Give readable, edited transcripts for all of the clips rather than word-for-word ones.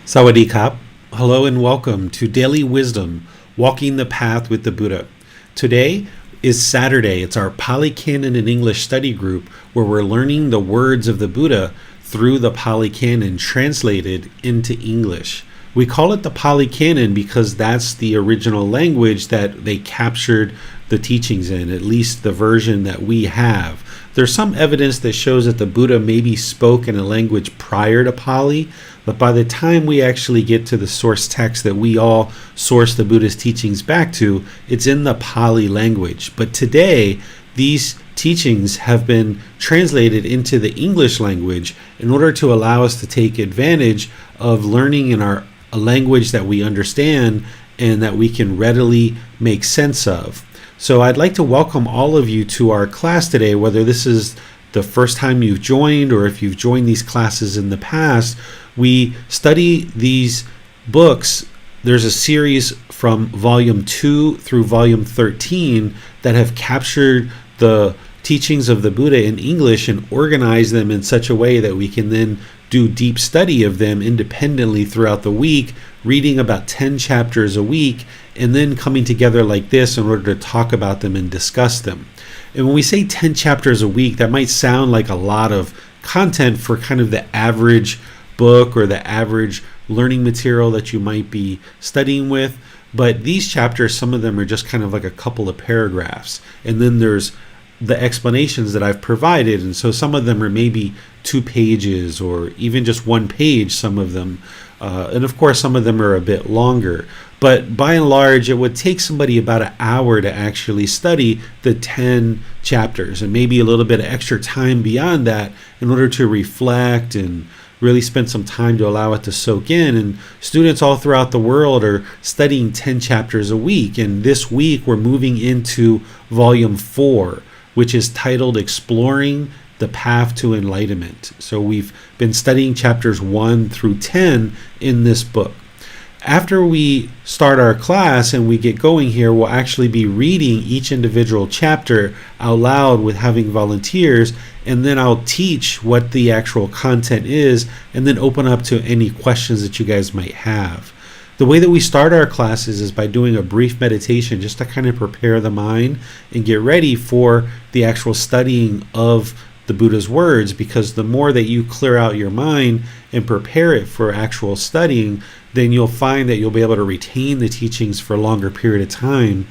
Sawadee Kap. Hello and welcome to Daily Wisdom, Walking the Path with the Buddha. Today is Saturday. It's our Pali Canon in English study group where we're learning the words of the Buddha through the Pali Canon translated into English. We call it the Pali Canon because that's the original language that they captured the teachings in, at least the version that we have. There's some evidence that shows that the Buddha maybe spoke in a language prior to Pali, but by the time we actually get to the source text that we all source the Buddha's teachings back to, it's in the Pali language. But today, these teachings have been translated into the English language in order to allow us to take advantage of learning in a language that we understand and that we can readily make sense of. So I'd like to welcome all of you to our class today, whether this is the first time you've joined or if you've joined these classes in the past. We study these books. There's a series from volume 2 through volume 13 that have captured the teachings of the Buddha in English and organized them in such a way that we can then do deep study of them independently throughout the week, reading about 10 chapters a week, and then coming together like this in order to talk about them and discuss them. And when we say 10 chapters a week, that might sound like a lot of content for kind of the average book or the average learning material that you might be studying with. But these chapters, some of them are just kind of like a couple of paragraphs. And then there's the explanations that I've provided. And so some of them are maybe 2 pages or even just 1 page, some of them. And of course, some of them are a bit longer. But by and large, it would take somebody about an hour to actually study the 10 chapters and maybe a little bit of extra time beyond that in order to reflect and really spend some time to allow it to soak in. And students all throughout the world are studying 10 chapters a week. And this week, we're moving into volume 4, which is titled Exploring the Path to Enlightenment. So we've been studying chapters 1 through 10 in this book. After we start our class and we get going here, we'll actually be reading each individual chapter out loud with having volunteers, and then I'll teach what the actual content is and then open up to any questions that you guys might have. The way that we start our classes is by doing a brief meditation just to kind of prepare the mind and get ready for the actual studying of the Buddha's words, because the more that you clear out your mind and prepare it for actual studying, then you'll find that you'll be able to retain the teachings for a longer period of time.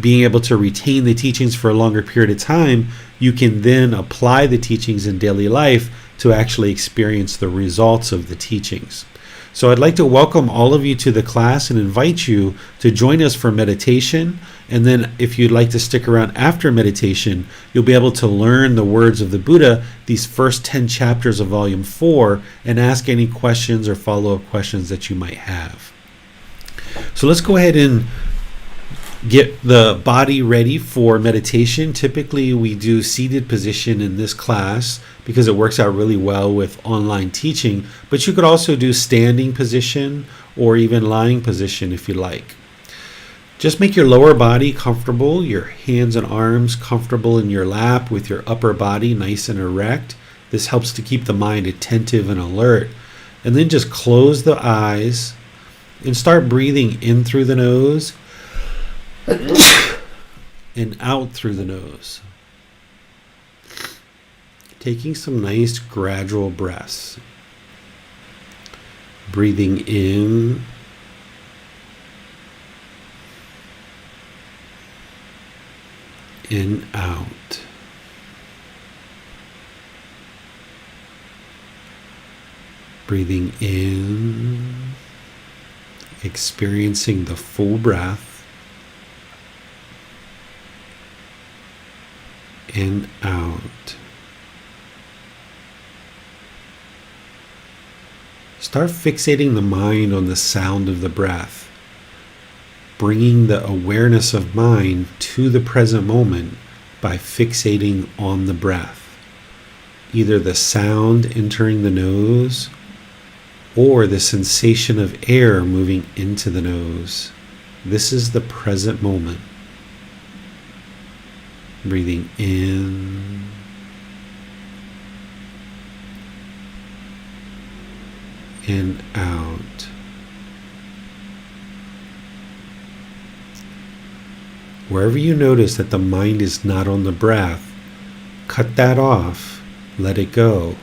Being able to retain the teachings for a longer period of time, you can then apply the teachings in daily life to actually experience the results of the teachings. So I'd like to welcome all of you to the class and invite you to join us for meditation. And then if you'd like to stick around after meditation, you'll be able to learn the words of the Buddha, these first 10 chapters of volume 4, and ask any questions or follow-up questions that you might have. So let's go ahead and get the body ready for meditation. Typically, we do seated position in this class because it works out really well with online teaching, but you could also do standing position or even lying position if you like. Just make your lower body comfortable, your hands and arms comfortable in your lap with your upper body nice and erect. This helps to keep the mind attentive and alert. And then just close the eyes and start breathing in through the nose and out through the nose. Taking some nice gradual breaths. Breathing in and out. Breathing in, experiencing the full breath, and out. Start fixating the mind on the sound of the breath, bringing the awareness of mind to the present moment by fixating on the breath, either the sound entering the nose or the sensation of air moving into the nose. This is the present moment. Breathing in and out. Wherever you notice that the mind is not on the breath, cut that off, let it go,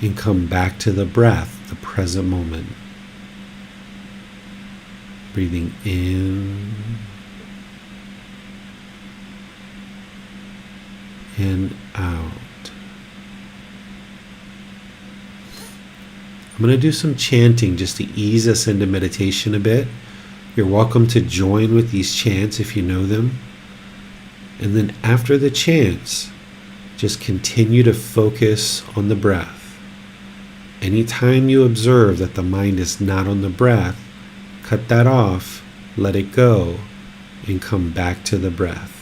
and come back to the breath, the present moment. Breathing in and out. I'm going to do some chanting just to ease us into meditation a bit. You're welcome to join with these chants if you know them. And then after the chants, just continue to focus on the breath. Anytime you observe that the mind is not on the breath, cut that off, let it go, and come back to the breath.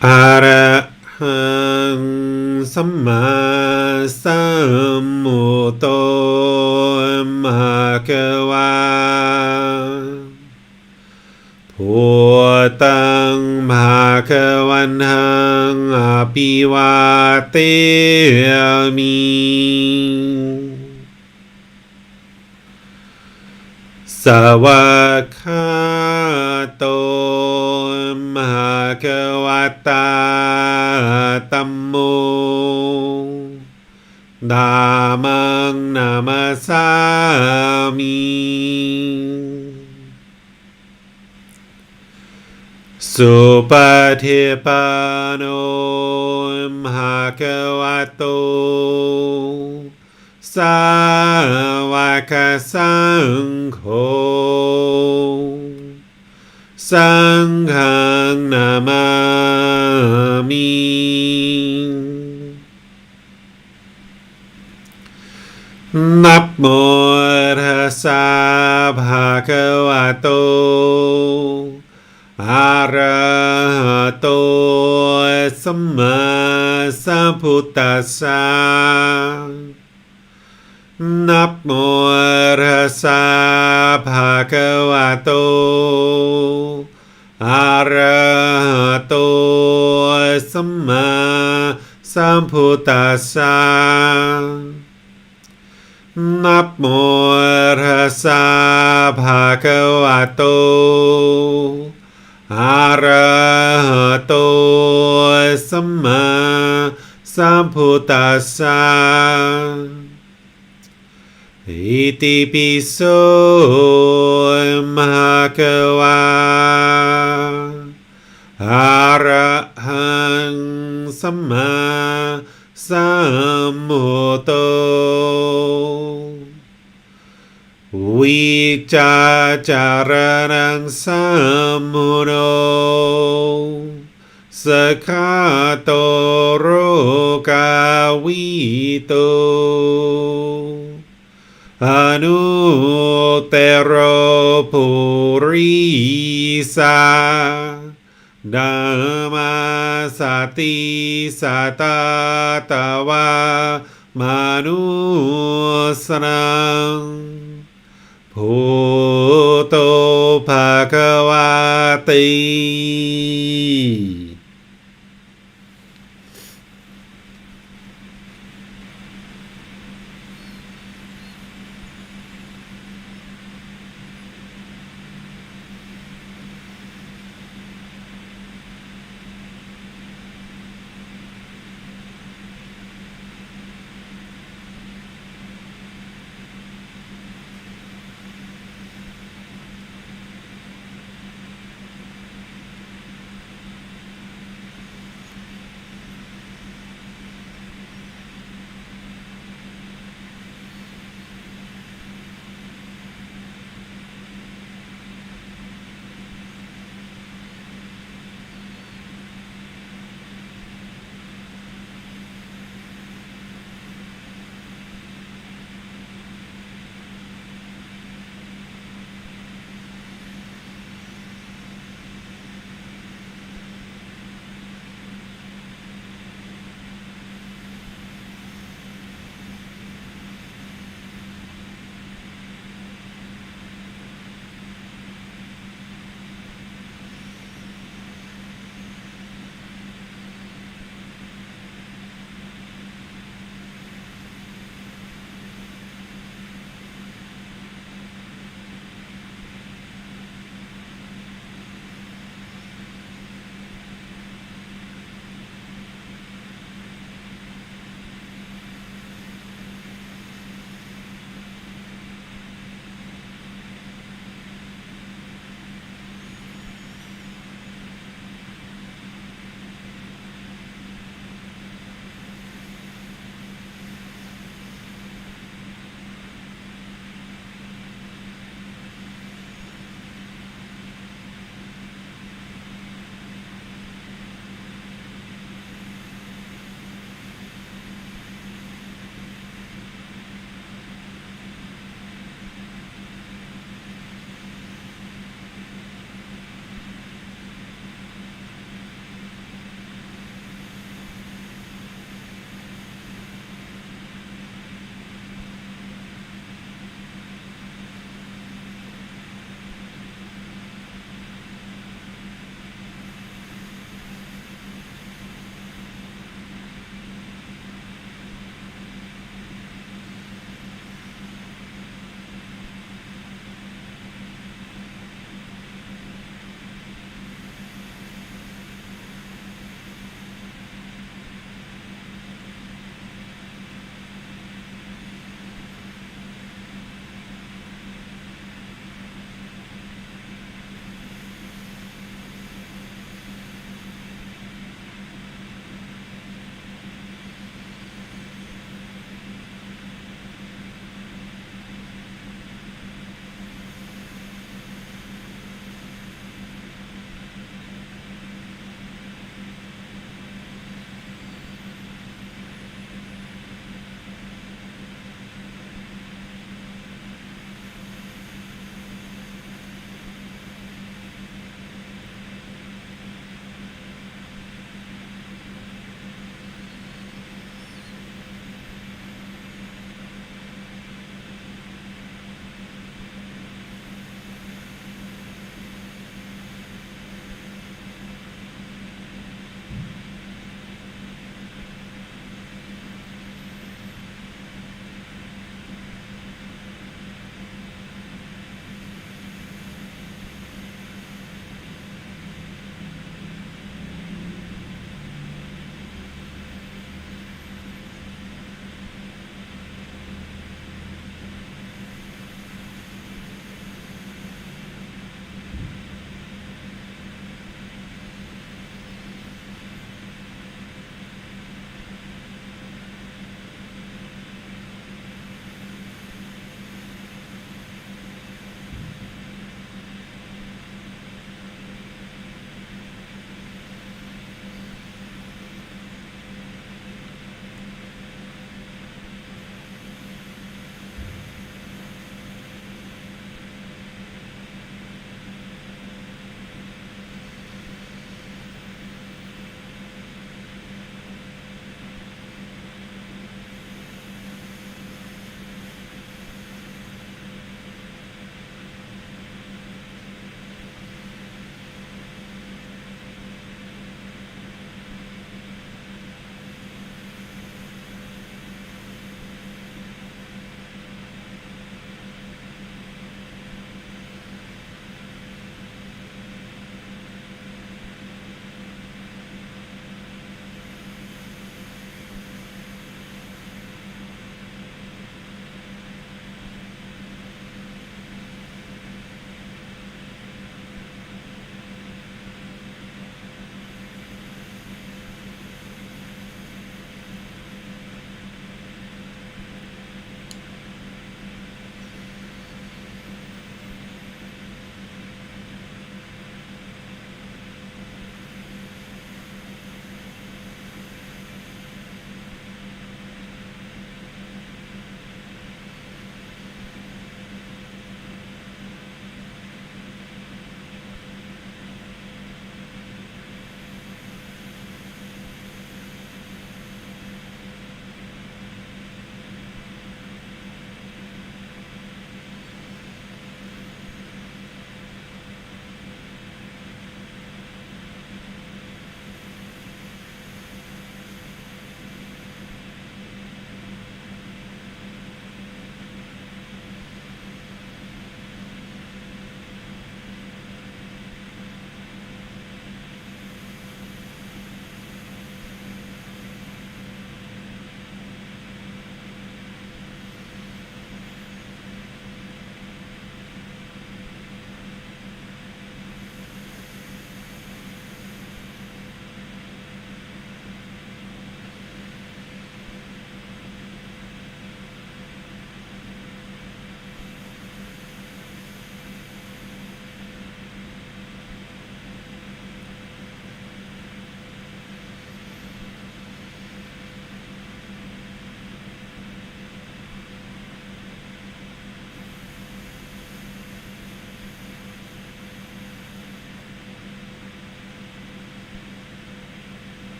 Arahang Samma Sambuddho Bhagava Bhutang Bhagavanhang Apivateyami Savakato Bhagavata Tammo Dhammang Namasami Supatipano Bhagavato Sāvaka Saṅgho Saṅghang Namami Namo Tassa Bhagavato Arahato Samma Sambuddhassa Namo Tassa Bhagavato Arahato Samma Sambuddhassa Namo Tassa Bhagavato Arahato Samma Sambuddhassa Iti piso bhagava arahang samma sambuddho Vicacaranang sammuno Sakato rokawito Anuttaro purisa Dhamma sati satatawa manusranam Bhuto bhagavati.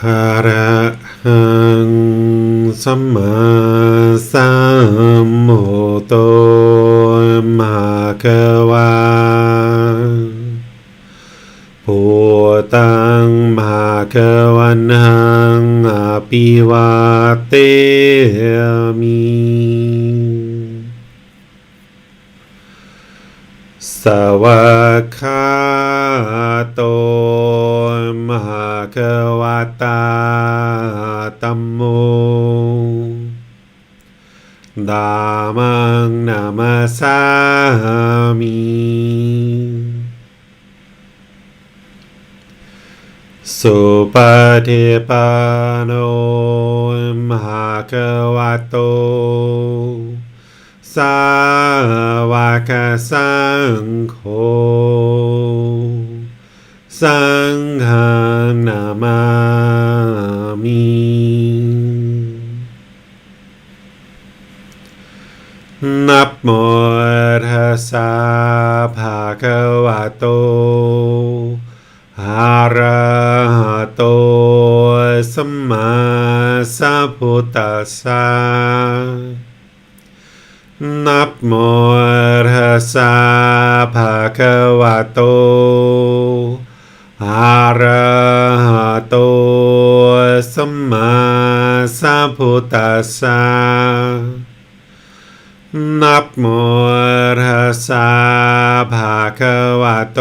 อะระหังสัมมาสัมพุทโธภะคะวาพุทธังภะคะวันตังอะภิวาเทมิสวากขาโตมหะคะวะตาธัมโมธัมมังนามัสสามิสุปฏิปันโนภะคะวะโตสาวกสังโฆสังฆังนามามินะโมตัสสะภะคะวะโตอะระหะโตสัมมาสัมพุทธัสสะนะโมตัสสะภะคะวะโตอะระหะโตสัมมาสัมพุทธัสสะนะโมตัสสะภะคะวะโต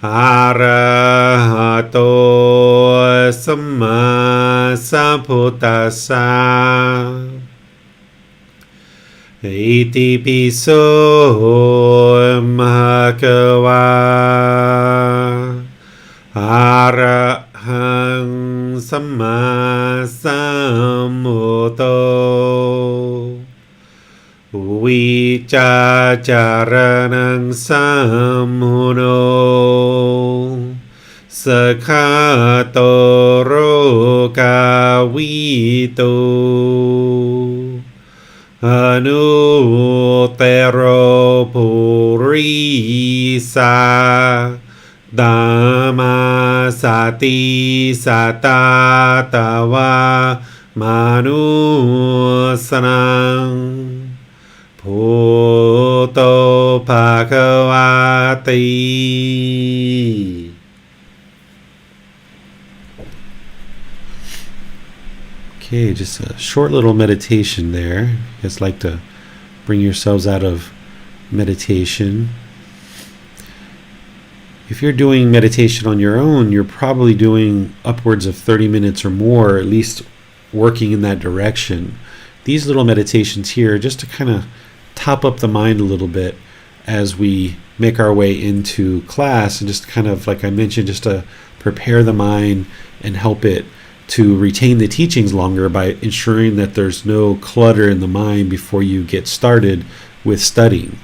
อะระหะโตสัมมาสัมพุทธัสสะอิติปิโสภะคะวะอะระหังสัมมาสัมพุทโธวิจาจารณังสัมมุโนสคาโตโรกาวิโตอนุเตโรปุริสาดามาสติสัตตาตวามนุสนังพุทโธภะคะวาติ Okay, just a short little meditation there. You guys like to bring yourselves out of meditation. If you're doing meditation on your own, you're probably doing upwards of 30 minutes or more, at least working in that direction. These little meditations here are just to kind of top up the mind a little bit as we make our way into class, and just kind of, like I mentioned, just to prepare the mind and help it to retain the teachings longer by ensuring that there's no clutter in the mind before you get started with studying.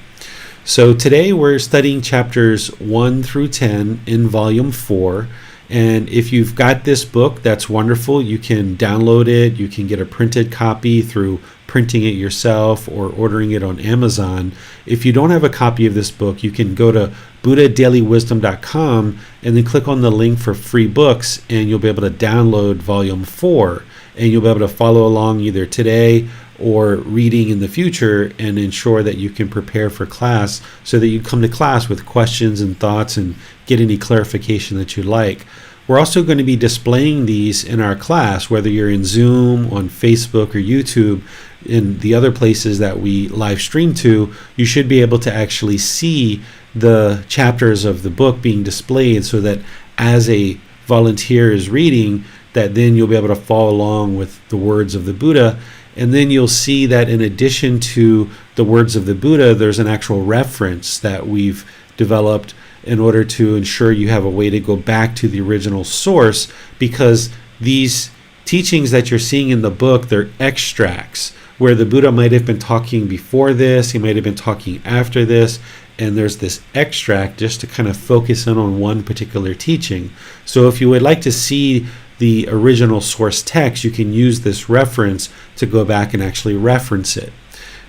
So today we're studying chapters 1 through 10 in volume 4. And if you've got this book, that's wonderful. You can download it. You can get a printed copy through printing it yourself or ordering it on Amazon. If you don't have a copy of this book, you can go to buddhadailywisdom.com and then click on the link for free books, and you'll be able to download volume 4, and you'll be able to follow along either today or reading in the future, and ensure that you can prepare for class so that you come to class with questions and thoughts and get any clarification that you like. We're also going to be displaying these in our class, whether you're in Zoom, on Facebook or YouTube, in the other places that we live stream to. You should be able to actually see the chapters of the book being displayed, so that as a volunteer is reading, that then you'll be able to follow along with the words of the Buddha. And then you'll see that in addition to the words of the Buddha, there's an actual reference that we've developed in order to ensure you have a way to go back to the original source, because these teachings that you're seeing in the book, they're extracts where the Buddha might have been talking before this, he might have been talking after this, and there's this extract just to kind of focus in on one particular teaching. So if you would like to see the original source text, you can use this reference to go back and actually reference it.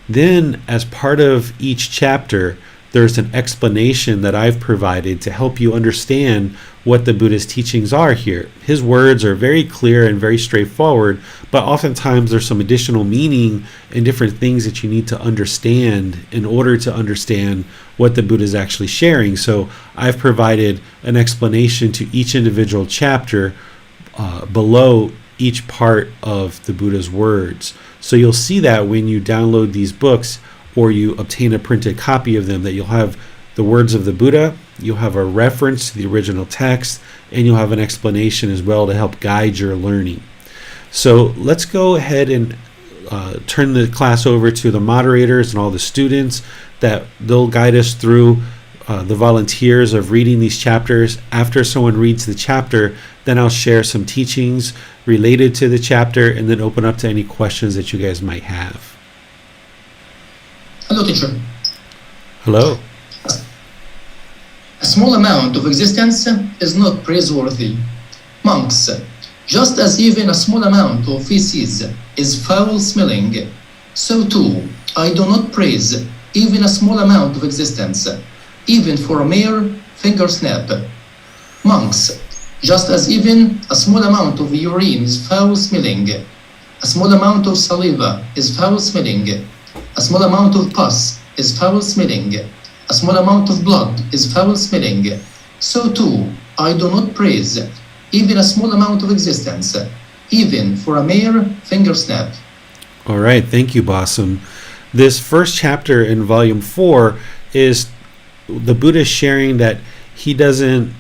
Then, as part of each chapter, there's an explanation that I've provided to help you understand what the Buddha's teachings are here. His words are very clear and very straightforward, but oftentimes there's some additional meaning and different things that you need to understand in order to understand what the Buddha is actually sharing. So I've provided an explanation to each individual chapter below each part of the Buddha's words. So you'll see that when you download these books or you obtain a printed copy of them, that you'll have the words of the Buddha, you'll have a reference to the original text, and you'll have an explanation as well to help guide your learning. So let's go ahead and turn the class over to the moderators and all the students, that they'll guide us through the volunteers of reading these chapters. After someone reads the chapter, then I'll share some teachings related to the chapter and then open up to any questions that you guys might have. Hello, teacher. Hello. A small amount of existence is not praiseworthy. Monks, just as even a small amount of feces is foul-smelling, so too I do not praise even a small amount of existence, even for a mere finger snap. Monks, just as even a small amount of urine is foul-smelling, a small amount of saliva is foul-smelling, a small amount of pus is foul-smelling, a small amount of blood is foul-smelling, so too I do not praise even a small amount of existence, even for a mere finger snap. All right, thank you, Bassam. This first chapter in volume 4 is the Buddha sharing that he doesn't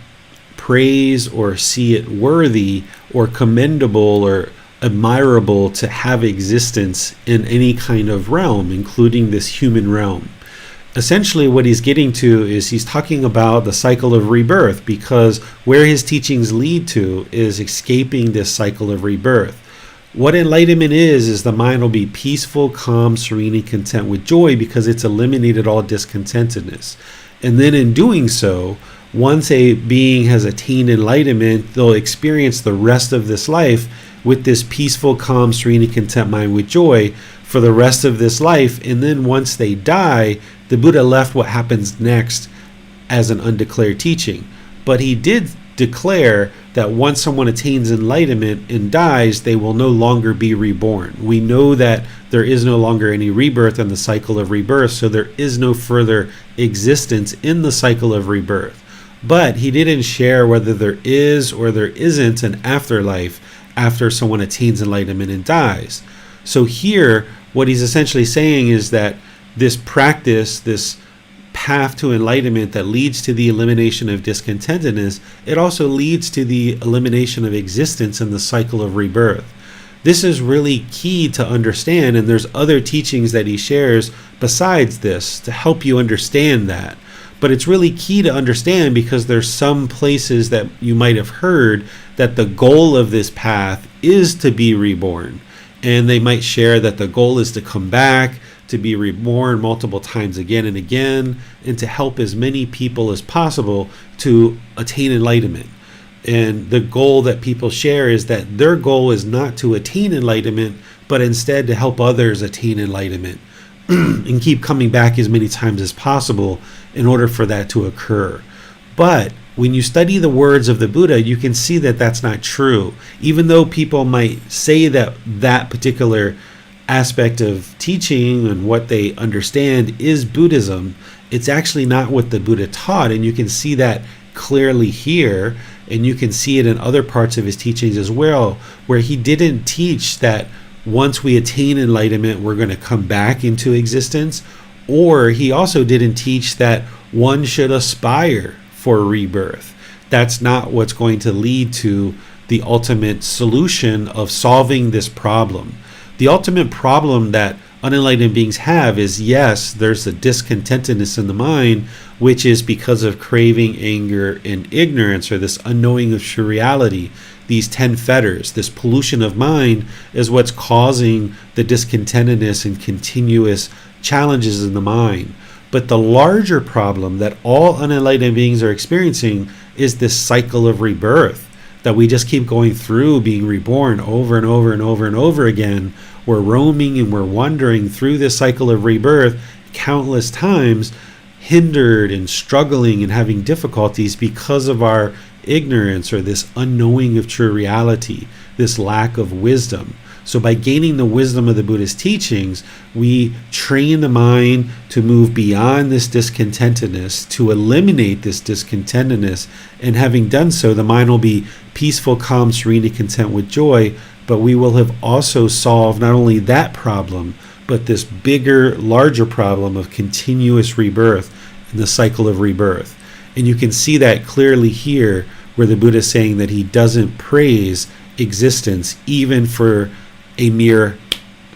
praise or see it worthy or commendable or admirable to have existence in any kind of realm, including this human realm. Essentially, what he's getting to is he's talking about the cycle of rebirth, because where his teachings lead to is escaping this cycle of rebirth. What enlightenment is the mind will be peaceful, calm, serene, and content with joy, because it's eliminated all discontentedness. And then in doing so, once a being has attained enlightenment, they'll experience the rest of this life with this peaceful, calm, serene, and content mind with joy for the rest of this life. And then once they die, the Buddha left what happens next as an undeclared teaching. But he did declare that once someone attains enlightenment and dies, they will no longer be reborn. We know that there is no longer any rebirth in the cycle of rebirth, so there is no further existence in the cycle of rebirth. But he didn't share whether there is or there isn't an afterlife after someone attains enlightenment and dies. So here, what he's essentially saying is that this practice, this path to enlightenment that leads to the elimination of discontentedness, it also leads to the elimination of existence in the cycle of rebirth. This is really key to understand, and there's other teachings that he shares besides this to help you understand that. But it's really key to understand, because there's some places that you might have heard that the goal of this path is to be reborn. And they might share that the goal is to come back, to be reborn multiple times again and again, and to help as many people as possible to attain enlightenment. And the goal that people share is that their goal is not to attain enlightenment, but instead to help others attain enlightenment and keep coming back as many times as possible in order for that to occur. But when you study the words of the Buddha, you can see that that's not true. Even though people might say that that particular aspect of teaching and what they understand is Buddhism, it's actually not what the Buddha taught. And you can see that clearly here, and you can see it in other parts of his teachings as well, where he didn't teach that once we attain enlightenment, we're going to come back into existence. Or he also didn't teach that one should aspire for rebirth. That's not what's going to lead to the ultimate solution of solving this problem. The ultimate problem that unenlightened beings have is, yes, there's a discontentedness in the mind, which is because of craving, anger, and ignorance, or this unknowing of true reality. These 10 fetters, this pollution of mind, is what's causing the discontentedness and continuous challenges in the mind. But the larger problem that all unenlightened beings are experiencing is this cycle of rebirth, that we just keep going through, being reborn over and over and over and over again. We're roaming and we're wandering through this cycle of rebirth countless times, hindered and struggling and having difficulties because of our ignorance or this unknowing of true reality, this lack of wisdom. So by gaining the wisdom of the Buddha's teachings, we train the mind to move beyond this discontentedness, to eliminate this discontentedness. And having done so, the mind will be peaceful, calm, serene, and content with joy. But we will have also solved not only that problem, but this bigger, larger problem of continuous rebirth and the cycle of rebirth. And you can see that clearly here, where the Buddha is saying that he doesn't praise existence even for a mere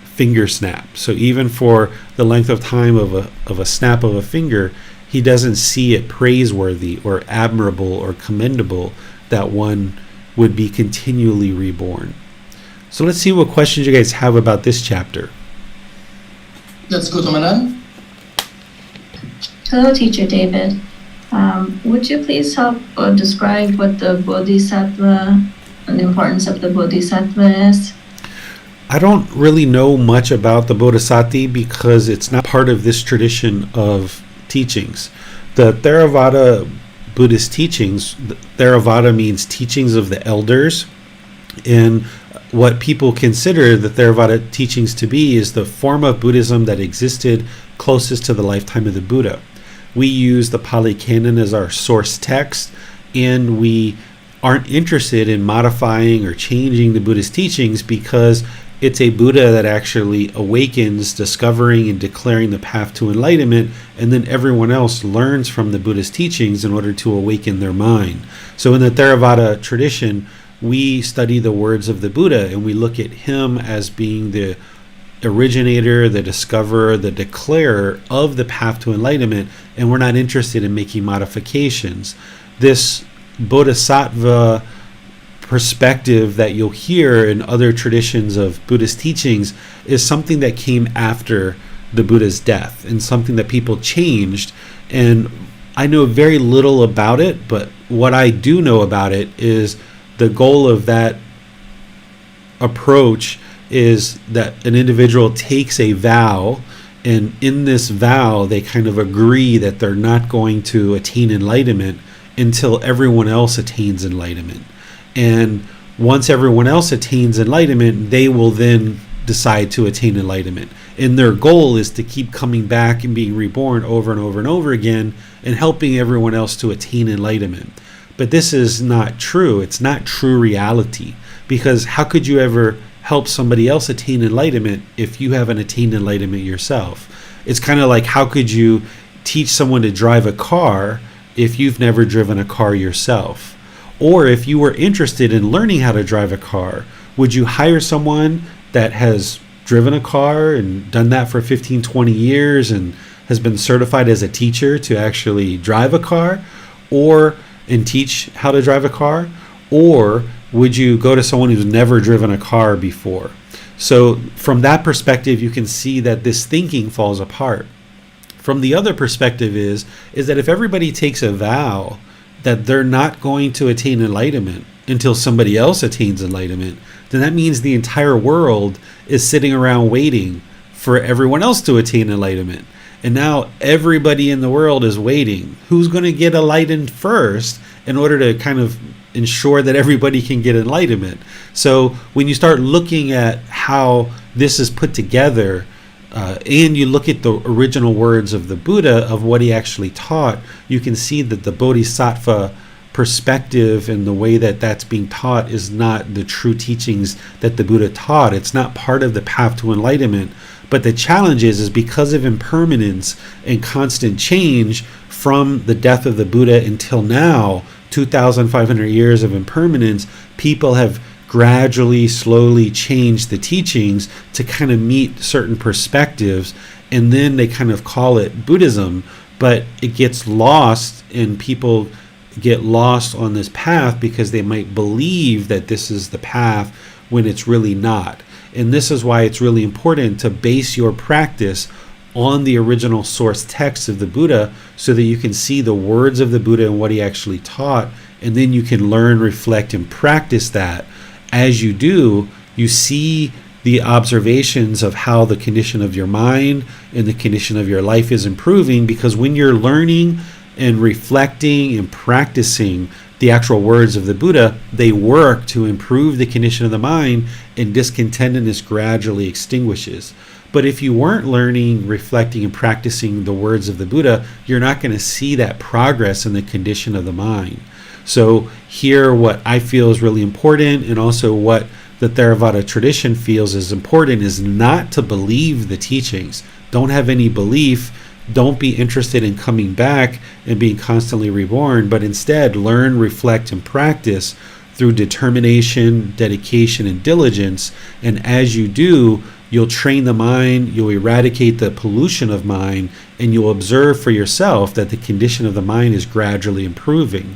finger snap. So even for the length of time of a snap of a finger, he doesn't see it praiseworthy or admirable or commendable that one would be continually reborn. So let's see what questions you guys have about this chapter. Let's go to Manan. Hello, Teacher David. Would you please help describe what the Bodhisattva and the importance of the Bodhisattva is? I don't really know much about the Bodhisattva because it's not part of this tradition of teachings. The Theravada Buddhist teachings, Theravada means teachings of the elders, and what people consider the Theravada teachings to be is the form of Buddhism that existed closest to the lifetime of the Buddha. We use the Pali Canon as our source text, and we aren't interested in modifying or changing the Buddhist teachings because it's a Buddha that actually awakens, discovering and declaring the path to enlightenment, and then everyone else learns from the Buddhist teachings in order to awaken their mind. So in the Theravada tradition, we study the words of the Buddha, and we look at him as being the originator, the discoverer, the declarer of the path to enlightenment, and we're not interested in making modifications. This Bodhisattva perspective that you'll hear in other traditions of Buddhist teachings is something that came after the Buddha's death and something that people changed. And I know very little about it, but what I do know about it is the goal of that approach is that an individual takes a vow, and in this vow they kind of agree that they're not going to attain enlightenment until everyone else attains enlightenment. And once everyone else attains enlightenment, they will then decide to attain enlightenment. And their goal is to keep coming back and being reborn over and over and over again and helping everyone else to attain enlightenment. But this is not true. It's not true reality, because how could you ever help somebody else attain enlightenment if you haven't attained enlightenment yourself? It's kind of like, how could you teach someone to drive a car if you've never driven a car yourself? Or if you were interested in learning how to drive a car, would you hire someone that has driven a car and done that for 15, 20 years and has been certified as a teacher to actually drive a car and teach how to drive a car? Or would you go to someone who's never driven a car before? So from that perspective, you can see that this thinking falls apart. From the other perspective is that if everybody takes a vow that they're not going to attain enlightenment until somebody else attains enlightenment, then that means the entire world is sitting around waiting for everyone else to attain enlightenment. And now everybody in the world is waiting. Who's going to get enlightened first in order to kind of ensure that everybody can get enlightenment? So when you start looking at how this is put together, and you look at the original words of the Buddha, of what he actually taught, you can see that the Bodhisattva perspective and the way that that's being taught is not the true teachings that the Buddha taught. It's not part of the path to enlightenment. But the challenge is because of impermanence and constant change from the death of the Buddha until now, 2,500 years of impermanence, people have gradually, slowly changed the teachings to kind of meet certain perspectives, and then they kind of call it Buddhism, but it gets lost, and people get lost on this path because they might believe that this is the path when it's really not. And this is why it's really important to base your practice on the original source text of the Buddha, so that you can see the words of the Buddha and what he actually taught, and then you can learn, reflect, and practice that. As you do, you see the observations of how the condition of your mind and the condition of your life is improving, because when you're learning and reflecting and practicing the actual words of the Buddha, they work to improve the condition of the mind, and discontentedness gradually extinguishes. But if you weren't learning, reflecting, and practicing the words of the Buddha, you're not going to see that progress in the condition of the mind. So here, what I feel is really important, and also what the Theravada tradition feels is important, is not to believe the teachings. Don't have any belief. Don't be interested in coming back and being constantly reborn, but instead learn, reflect, and practice through determination, dedication, and diligence. And as you do, you'll train the mind, you'll eradicate the pollution of mind, and you'll observe for yourself that the condition of the mind is gradually improving.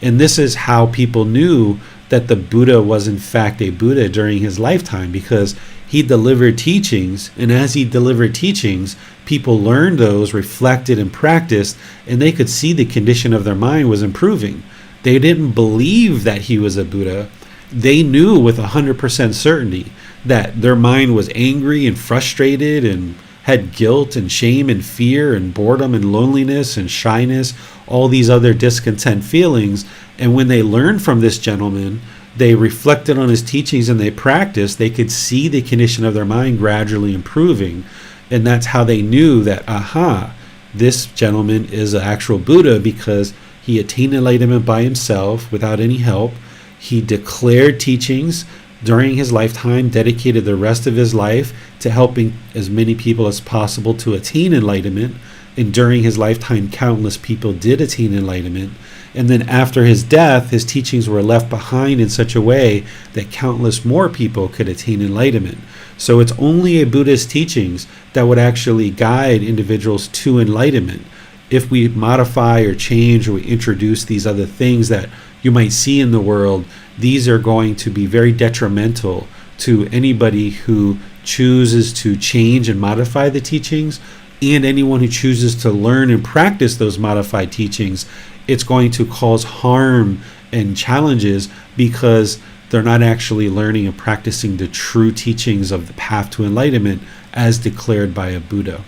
And this is how people knew that the Buddha was in fact a Buddha during his lifetime, because he delivered teachings, and as he delivered teachings, people learned those, reflected, and practiced, and they could see the condition of their mind was improving. They didn't believe that he was a Buddha. They knew with 100% certainty that their mind was angry and frustrated and had guilt and shame and fear and boredom and loneliness and shyness, all these other discontent feelings. And when they learned from this gentleman, they reflected on his teachings and they practiced, they could see the condition of their mind gradually improving. And that's how they knew that, aha, this gentleman is an actual Buddha, because he attained enlightenment by himself without any help. He declared teachings during his lifetime, dedicated the rest of his life to helping as many people as possible to attain enlightenment. And during his lifetime, countless people did attain enlightenment. And then after his death, his teachings were left behind in such a way that countless more people could attain enlightenment. So it's only a Buddha's teachings that would actually guide individuals to enlightenment. If we modify or change or we introduce these other things that you might see in the world, these are going to be very detrimental to anybody who chooses to change and modify the teachings, and anyone who chooses to learn and practice those modified teachings. It's going to cause harm and challenges because they're not actually learning and practicing the true teachings of the path to enlightenment as declared by a Buddha.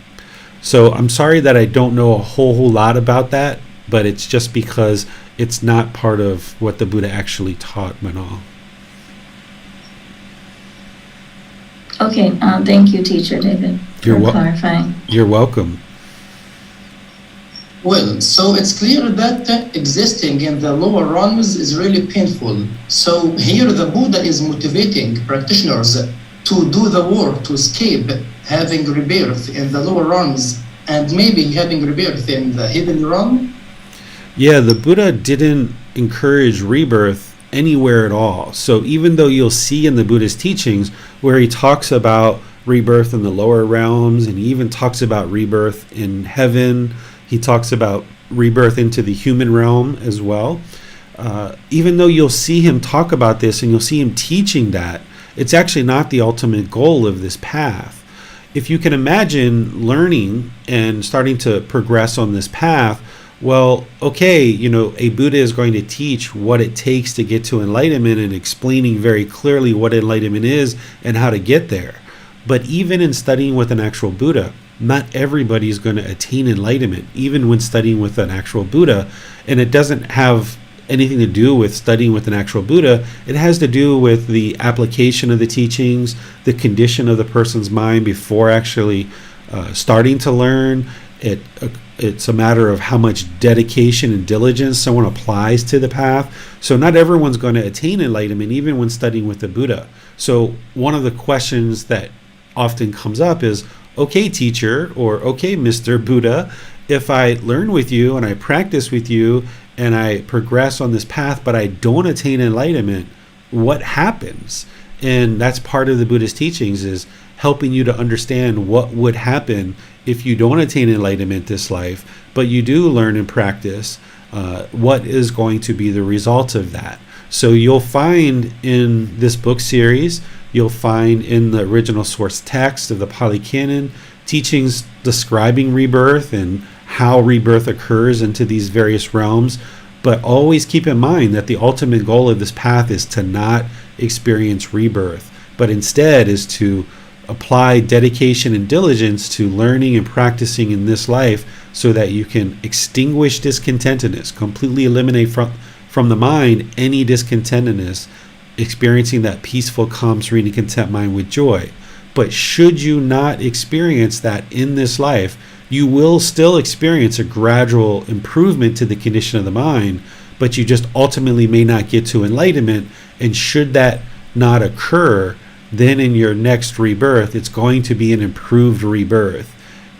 So I'm sorry that I don't know a whole lot about that, but it's just because it's not part of what the Buddha actually taught Manal. Okay, thank you, Teacher David, for clarifying. You're welcome. Well, so it's clear that existing in the lower realms is really painful. So here the Buddha is motivating practitioners to do the work to escape having rebirth in the lower realms and maybe having rebirth in the hidden realm. Yeah, the Buddha didn't encourage rebirth anywhere at all. So even though you'll see in the Buddhist teachings where he talks about rebirth in the lower realms, and he even talks about rebirth in heaven, he talks about rebirth into the human realm as well. Even though you'll see him talk about this and you'll see him teaching that, it's actually not the ultimate goal of this path. If you can imagine learning and starting to progress on this path, well, okay, a Buddha is going to teach what it takes to get to enlightenment and explaining very clearly what enlightenment is and how to get there. But even in studying with an actual Buddha, not everybody is going to attain enlightenment, even when studying with an actual Buddha. And it doesn't have anything to do with studying with an actual Buddha. It has to do with the application of the teachings, the condition of the person's mind before actually starting to learn. It's a matter of how much dedication and diligence someone applies to the path. So not everyone's going to attain enlightenment, even when studying with the Buddha. So one of the questions that often comes up is, okay, teacher, or okay, Mr. Buddha, if I learn with you and I practice with you and I progress on this path, but I don't attain enlightenment, what happens? And that's part of the Buddhist teachings, is helping you to understand what would happen if you don't attain enlightenment this life, but you do learn and practice. What is going to be the result of that? So you'll find in this book series, you'll find in the original source text of the Pali Canon teachings describing rebirth and how rebirth occurs into these various realms. But always keep in mind that the ultimate goal of this path is to not experience rebirth, but instead is to apply dedication and diligence to learning and practicing in this life so that you can extinguish discontentedness, completely eliminate from the mind any discontentedness, experiencing that peaceful, calm, serene, and content mind with joy. But should you not experience that in this life, you will still experience a gradual improvement to the condition of the mind, but you just ultimately may not get to enlightenment. And should that not occur, then in your next rebirth, it's going to be an improved rebirth,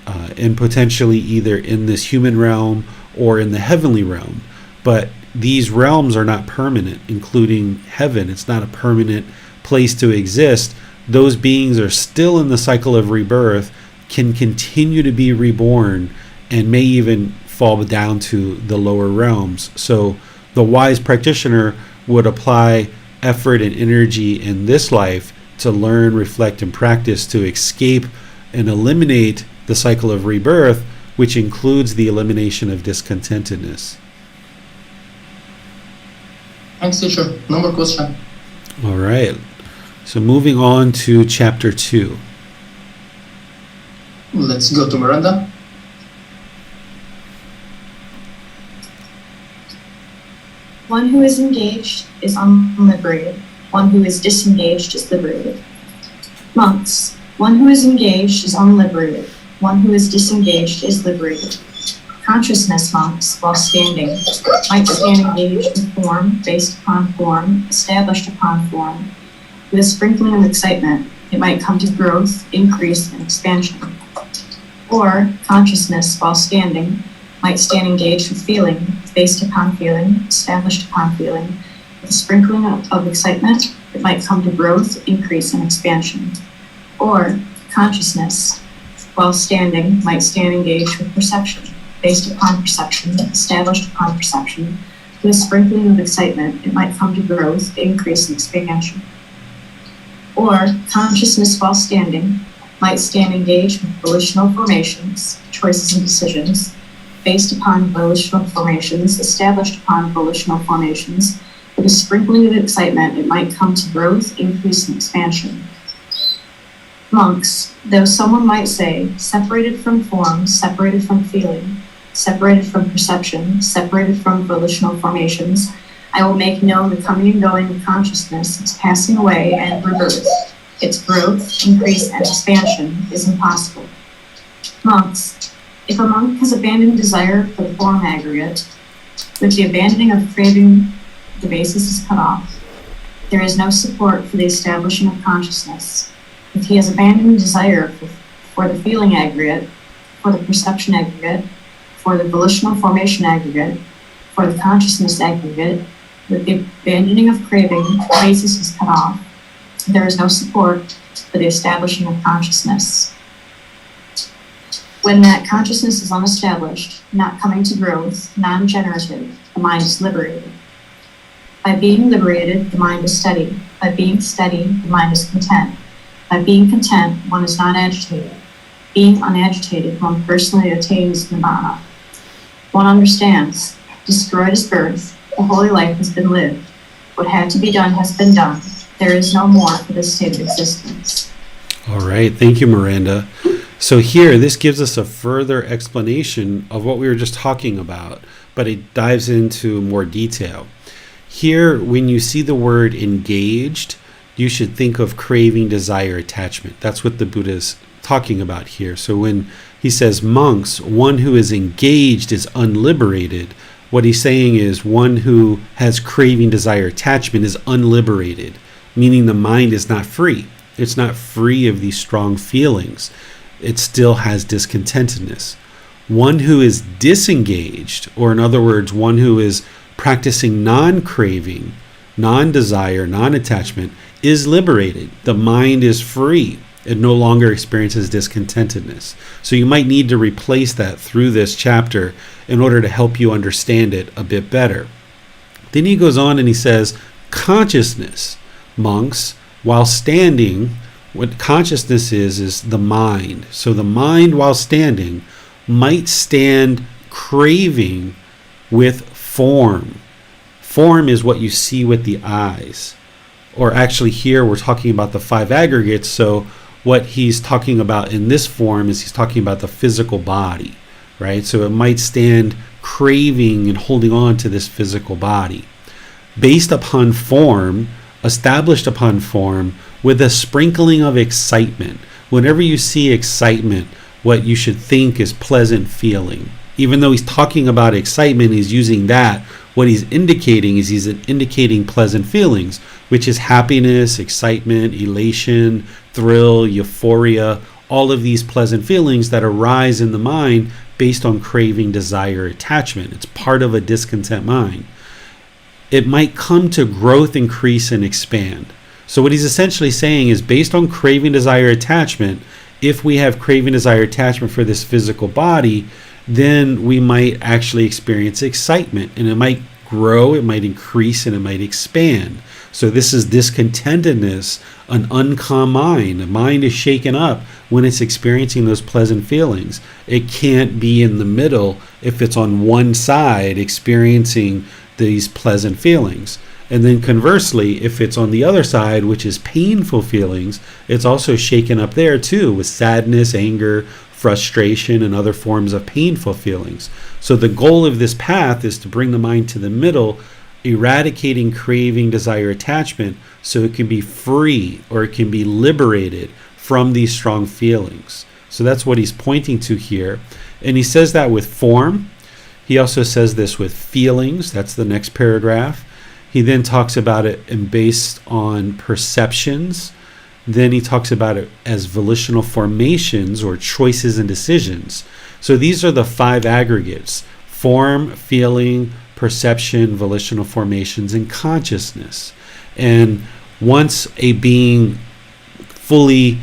and potentially either in this human realm or in the heavenly realm. But these realms are not permanent, including heaven. It's not a permanent place to exist. Those beings are still in the cycle of rebirth, can continue to be reborn, and may even fall down to the lower realms. So the wise practitioner would apply effort and energy in this life to learn, reflect, and practice to escape and eliminate the cycle of rebirth, which includes the elimination of discontentedness. Thanks, teacher. No more question. All right. So moving on to chapter 2. Let's go to Miranda. One who is engaged is unliberated. One who is disengaged is liberated. Monks, one who is engaged is unliberated. One who is disengaged is liberated. Consciousness, monks, while standing, might stand engaged in form, based upon form, established upon form. With a sprinkling of excitement, it might come to growth, increase, and expansion. Or, consciousness, while standing, might stand engaged with feeling, based upon feeling, established upon feeling. With a sprinkling of excitement, it might come to growth, increase, and expansion. Or, consciousness, while standing, might stand engaged with perception, based upon perception, established upon perception. With a sprinkling of excitement, it might come to growth, increase, and expansion. Or, consciousness while standing might stand engaged with volitional formations, choices and decisions, based upon volitional formations, established upon volitional formations. With a sprinkling of excitement, it might come to growth, increase, and expansion. Monks, though someone might say, separated from form, separated from feeling, separated from perception, separated from volitional formations, I will make known the coming and going of consciousness, its passing away and rebirth. Its growth, increase, and expansion is impossible. Monks, if a monk has abandoned desire for the form aggregate, with the abandoning of craving, the basis is cut off. There is no support for the establishing of consciousness. If he has abandoned desire for the feeling aggregate, for the perception aggregate, for the volitional formation aggregate, for the consciousness aggregate, with the abandoning of craving, the basis is cut off. There is no support for the establishing of consciousness. When that consciousness is unestablished, not coming to growth, non-generative, the mind is liberated. By being liberated, the mind is steady. By being steady, the mind is content. By being content, one is not agitated. Being unagitated, one personally attains nirvana. One understands, destroyed is birth, the holy life has been lived. What had to be done has been done. There is no more for this state of existence. All right. Thank you, Miranda. So here, this gives us a further explanation of what we were just talking about, but it dives into more detail. Here, when you see the word engaged, you should think of craving, desire, attachment. That's what the Buddha is talking about here. So when he says monks, one who is engaged is unliberated, what he's saying is one who has craving, desire, attachment is unliberated, meaning the mind is not free. It's not free of these strong feelings. It still has discontentedness. One who is disengaged, or in other words, one who is practicing non-craving, non-desire, non-attachment, is liberated. The mind is free. It no longer experiences discontentedness. So you might need to replace that through this chapter in order to help you understand it a bit better. Then he goes on and he says, consciousness, monks, while standing, what consciousness is the mind. So the mind while standing might stand craving with form. Form is what you see with the eyes. or actually here we're talking about the five aggregates. So what he's talking about in this form is he's talking about the physical body, right? So it might stand craving and holding on to this physical body, based upon form, established upon form, with a sprinkling of excitement. Whenever you see excitement, what you should think is pleasant feeling. Even though he's talking about excitement, he's using that. What he's indicating is he's indicating pleasant feelings, which is happiness, excitement, elation, thrill, euphoria, all of these pleasant feelings that arise in the mind based on craving, desire, attachment. It's part of a discontent mind. It might come to growth, increase, and expand. So what he's essentially saying is, based on craving, desire, attachment, if we have craving, desire, attachment for this physical body, then we might actually experience excitement, and it might grow, it might increase, and it might expand. So this is discontentedness, an uncalm mind. The mind is shaken up when it's experiencing those pleasant feelings. It can't be in the middle if it's on one side experiencing these pleasant feelings. And then conversely, if it's on the other side, which is painful feelings, it's also shaken up there too, with sadness, anger, frustration, and other forms of painful feelings. So the goal of this path is to bring the mind to the middle, eradicating craving, desire, attachment, so it can be free, or it can be liberated from these strong feelings. So that's what he's pointing to here. And he says that with form. He also says this with feelings. That's the next paragraph. He then talks about it and based on perceptions. Then he talks about it as volitional formations, or choices and decisions. So these are the five aggregates: form, feeling, perception, volitional formations, and consciousness. And once a being fully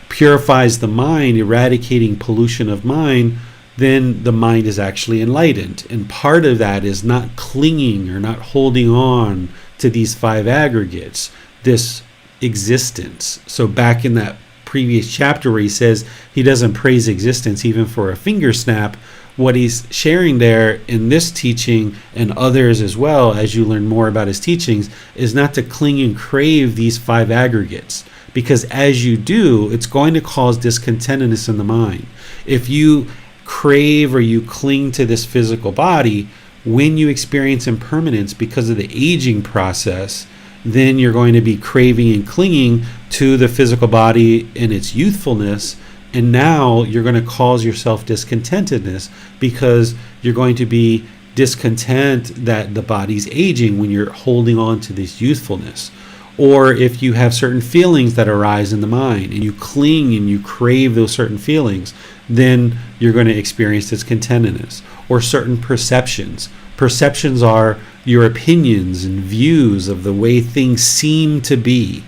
purifies the mind, eradicating pollution of mind, then the mind is actually enlightened. And part of that is not clinging or not holding on to these five aggregates, this existence. So back in that previous chapter where he says he doesn't praise existence even for a finger snap, what he's sharing there in this teaching and others as well, as you learn more about his teachings, is not to cling and crave these five aggregates. Because as you do, it's going to cause discontentedness in the mind. If you crave or you cling to this physical body, when you experience impermanence because of the aging process, then you're going to be craving and clinging to the physical body in its youthfulness, and now you're going to cause yourself discontentedness because you're going to be discontent that the body's aging when you're holding on to this youthfulness. Or if you have certain feelings that arise in the mind and you cling and you crave those certain feelings, then you're going to experience discontentedness. Or certain perceptions. Perceptions are your opinions and views of the way things seem to be.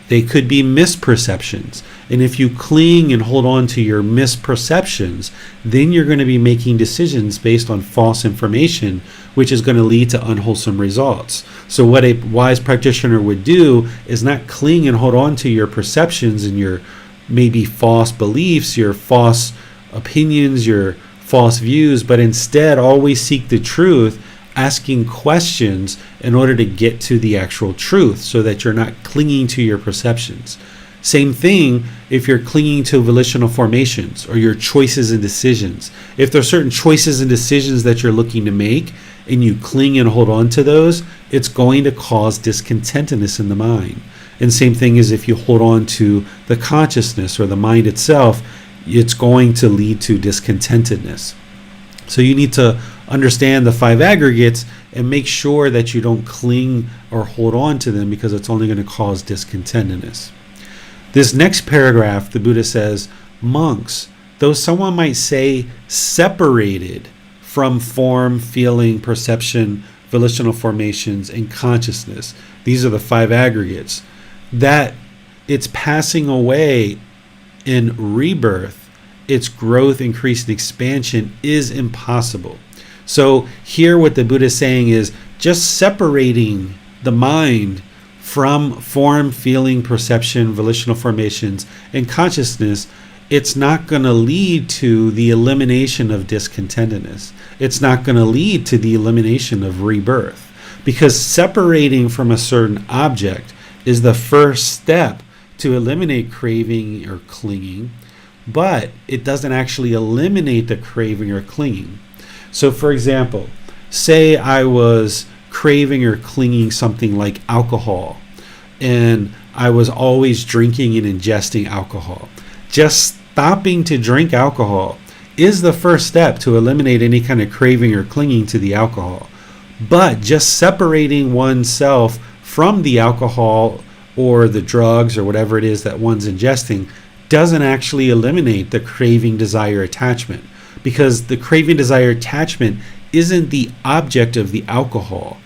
They could be misperceptions. And if you cling and hold on to your misperceptions, then you're going to be making decisions based on false information, which is going to lead to unwholesome results. So what a wise practitioner would do is not cling and hold on to your perceptions and your maybe false beliefs, your false opinions, your false views, but instead always seek the truth, asking questions in order to get to the actual truth so that you're not clinging to your perceptions. Same thing if you're clinging to volitional formations or your choices and decisions. If there are certain choices and decisions that you're looking to make and you cling and hold on to those, it's going to cause discontentedness in the mind. And same thing as if you hold on to the consciousness or the mind itself, it's going to lead to discontentedness. So you need to understand the five aggregates and make sure that you don't cling or hold on to them, because it's only going to cause discontentedness. This next paragraph, the Buddha says, monks, though someone might say separated from form, feeling, perception, volitional formations, and consciousness, these are the five aggregates, that it's passing away in rebirth, its growth, increase, and expansion is impossible. So here what the Buddha is saying is just separating the mind from form, feeling, perception, volitional formations, and consciousness, it's not going to lead to the elimination of discontentedness. It's not going to lead to the elimination of rebirth. Because separating from a certain object is the first step to eliminate craving or clinging, but it doesn't actually eliminate the craving or clinging. So for example, say I was craving or clinging something like alcohol, and I was always drinking and ingesting alcohol. Just stopping to drink alcohol is the first step to eliminate any kind of craving or clinging to the alcohol. But just separating oneself from the alcohol or the drugs or whatever it is that one's ingesting doesn't actually eliminate the craving, desire, attachment, because the craving, desire, attachment isn't the object of the alcohol.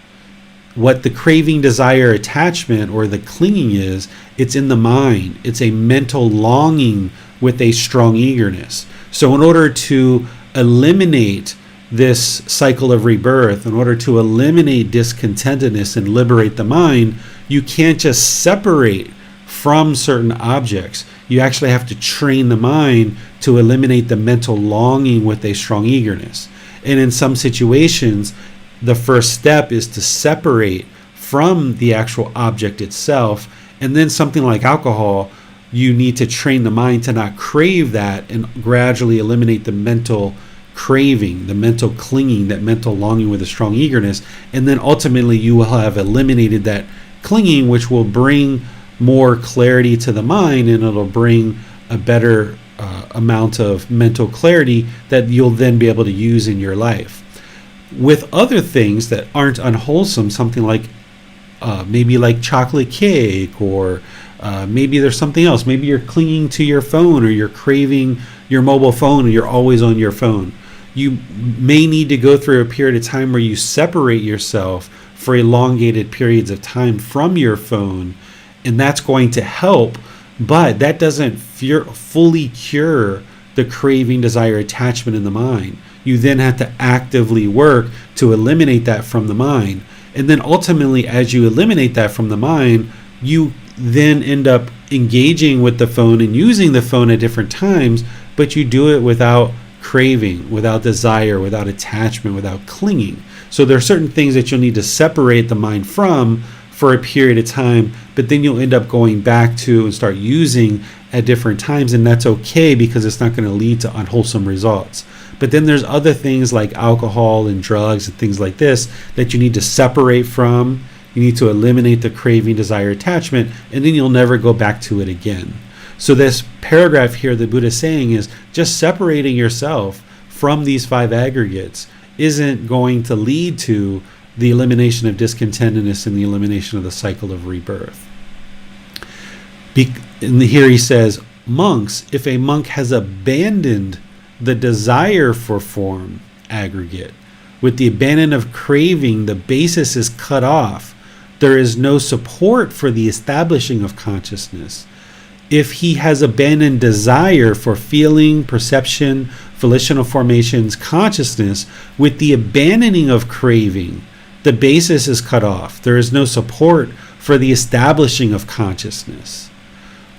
What the craving, desire, attachment, or the clinging is, it's in the mind. It's a mental longing with a strong eagerness. So in order to eliminate this cycle of rebirth, in order to eliminate discontentedness and liberate the mind, you can't just separate from certain objects. You actually have to train the mind to eliminate the mental longing with a strong eagerness. And in some situations, the first step is to separate from the actual object itself. And then something like alcohol, you need to train the mind to not crave that and gradually eliminate the mental craving, the mental clinging, that mental longing with a strong eagerness. And then ultimately you will have eliminated that clinging, which will bring more clarity to the mind, and it'll bring a better amount of mental clarity that you'll then be able to use in your life. With other things that aren't unwholesome, something like maybe like chocolate cake, or maybe there's something else. Maybe you're clinging to your phone, or you're craving your mobile phone, and you're always on your phone. You may need to go through a period of time where you separate yourself for elongated periods of time from your phone, and that's going to help, but that doesn't fully cure the craving, desire, attachment in the mind. You then have to actively work to eliminate that from the mind. And then ultimately, as you eliminate that from the mind, you then end up engaging with the phone and using the phone at different times, but you do it without craving, without desire, without attachment, without clinging. So there are certain things that you'll need to separate the mind from for a period of time, but then you'll end up going back to and start using at different times, and that's okay because it's not going to lead to unwholesome results. But then there's other things like alcohol and drugs and things like this that you need to separate from. You need to eliminate the craving, desire, attachment, and then you'll never go back to it again. So this paragraph here, the Buddha is saying, is just separating yourself from these five aggregates isn't going to lead to the elimination of discontentedness and the elimination of the cycle of rebirth. And here he says, monks, if a monk has abandoned the desire for form aggregate, with the abandon of craving, the basis is cut off. There is no support for the establishing of consciousness. If he has abandoned desire for feeling, perception, volitional formations, consciousness, with the abandoning of craving, the basis is cut off. There is no support for the establishing of consciousness.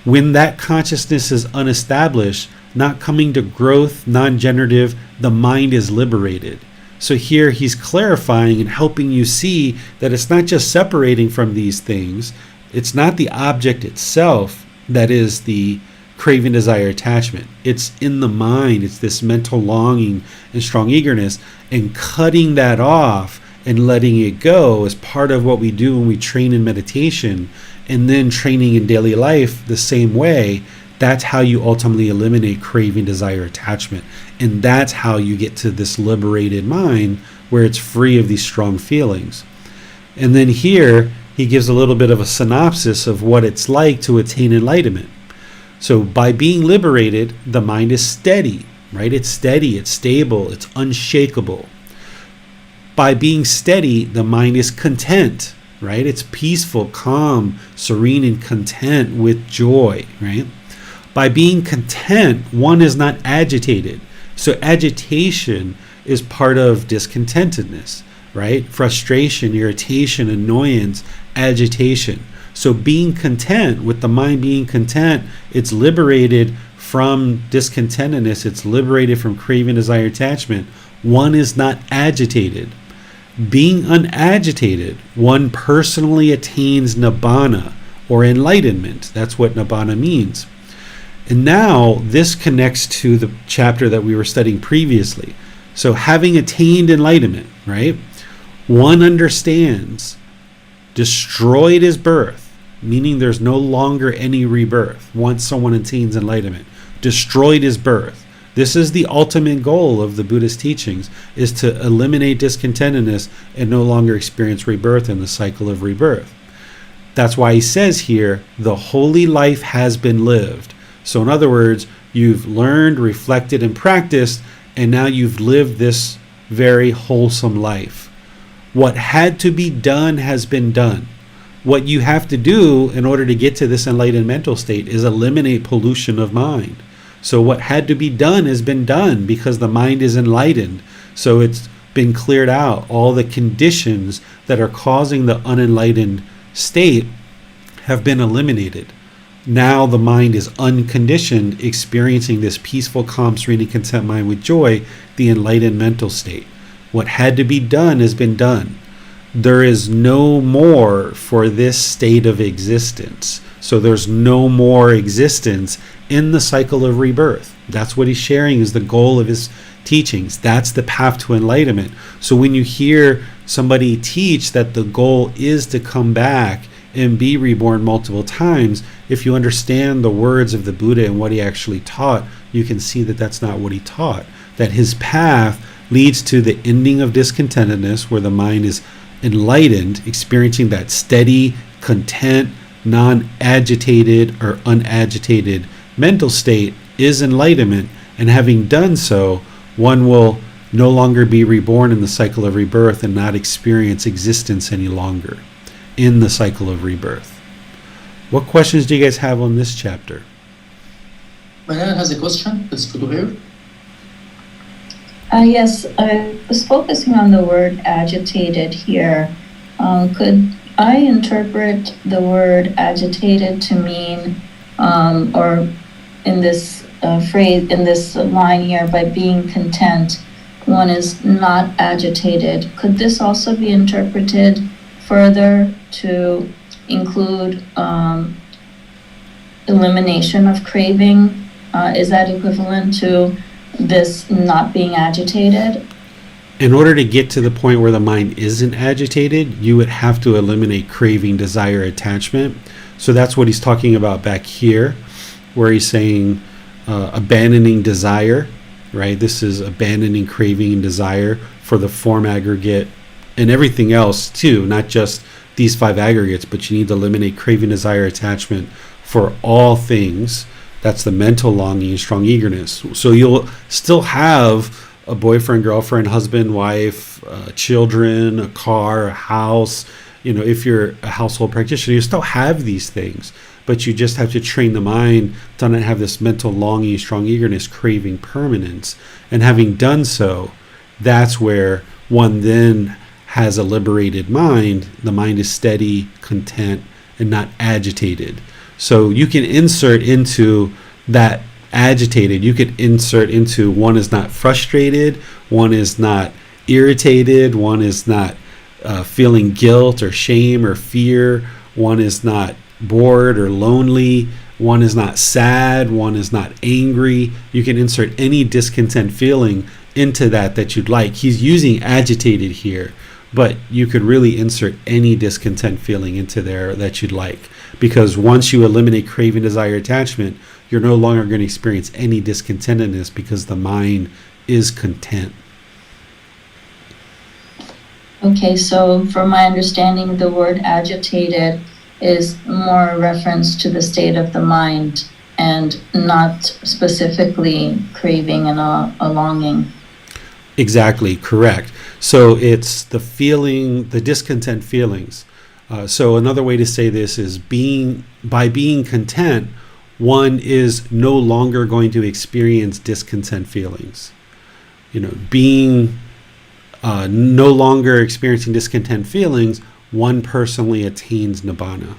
When that consciousness is unestablished, not coming to growth, non-generative, the mind is liberated. So here he's clarifying and helping you see that it's not just separating from these things. It's not the object itself that is the craving, desire, attachment. It's in the mind. It's this mental longing and strong eagerness, and cutting that off and letting it go is part of what we do when we train in meditation, and then training in daily life the same way. That's how you ultimately eliminate craving, desire, attachment. And that's how you get to this liberated mind where it's free of these strong feelings. And then here he gives a little bit of a synopsis of what it's like to attain enlightenment. So by being liberated, the mind is steady, right? It's steady, it's stable, it's unshakable. By being steady, the mind is content, right? It's peaceful, calm, serene, and content with joy, right? By being content, one is not agitated. So agitation is part of discontentedness, right? Frustration, irritation, annoyance, agitation. So being content, with the mind being content, it's liberated from discontentedness. It's liberated from craving, desire, attachment. One is not agitated. Being unagitated, one personally attains nibbana, or enlightenment. That's what nibbana means. And now this connects to the chapter that we were studying previously. So having attained enlightenment, right? One understands destroyed is birth, meaning there's no longer any rebirth once someone attains enlightenment. Destroyed is birth. This is the ultimate goal of the Buddhist teachings, is to eliminate discontentedness and no longer experience rebirth in the cycle of rebirth. That's why he says here, the holy life has been lived. So in other words, you've learned, reflected, and practiced, and now you've lived this very wholesome life. What had to be done has been done. What you have to do in order to get to this enlightened mental state is eliminate pollution of mind. So what had to be done has been done because the mind is enlightened. So it's been cleared out. All the conditions that are causing the unenlightened state have been eliminated. Now the mind is unconditioned, experiencing this peaceful, calm, serene, and content mind with joy, the enlightened mental state. What had to be done has been done. There is no more for this state of existence. So there's no more existence in the cycle of rebirth. That's what he's sharing is the goal of his teachings. That's the path to enlightenment. So when you hear somebody teach that the goal is to come back and be reborn multiple times, if you understand the words of the Buddha and what he actually taught, you can see that that's not what he taught. That his path leads to the ending of discontentedness, where the mind is enlightened, experiencing that steady, content, non-agitated or unagitated mental state is enlightenment. And having done so, one will no longer be reborn in the cycle of rebirth and not experience existence any longer in the cycle of rebirth. What questions do you guys have on this chapter? Manan has a question. Let's go to her. Yes, I was focusing on the word agitated here. Could I interpret the word agitated to mean, or in this phrase, in this line here, by being content, one is not agitated? Could this also be interpreted further to include elimination of craving? Is that equivalent to this not being agitated? In order to get to the point where the mind isn't agitated, you would have to eliminate craving, desire, attachment. So that's what he's talking about back here, where he's saying abandoning desire, right? This is abandoning craving and desire for the form aggregate and everything else too, not just these 5 aggregates, but you need to eliminate craving, desire, attachment for all things. That's the mental longing and strong eagerness. So you'll still have a boyfriend, girlfriend, husband, wife, children, a car, a house. You know, if you're a household practitioner, you still have these things, but you just have to train the mind to not have this mental longing, strong eagerness, craving permanence. And having done so, that's where one then has a liberated mind. The mind is steady, content, and not agitated. So you can insert into that agitated, you could insert into one is not frustrated, one is not irritated, one is not feeling guilt or shame or fear, one is not bored or lonely, one is not sad, one is not angry. You can insert any discontent feeling into that you'd like. He's using agitated here, but you could really insert any discontent feeling into there that you'd like. Because once you eliminate craving, desire, attachment, you're no longer going to experience any discontentedness because the mind is content. Okay, so from my understanding, the word agitated is more a reference to the state of the mind and not specifically craving and a longing. Exactly, correct. So it's the feeling, the discontent feelings. So another way to say this is by being content, one is no longer going to experience discontent feelings. You know, being no longer experiencing discontent feelings, one personally attains nibbana.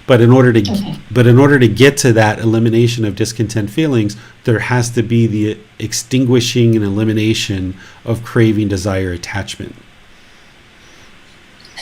But in order to get to that elimination of discontent feelings, there has to be the extinguishing and elimination of craving, desire, attachment.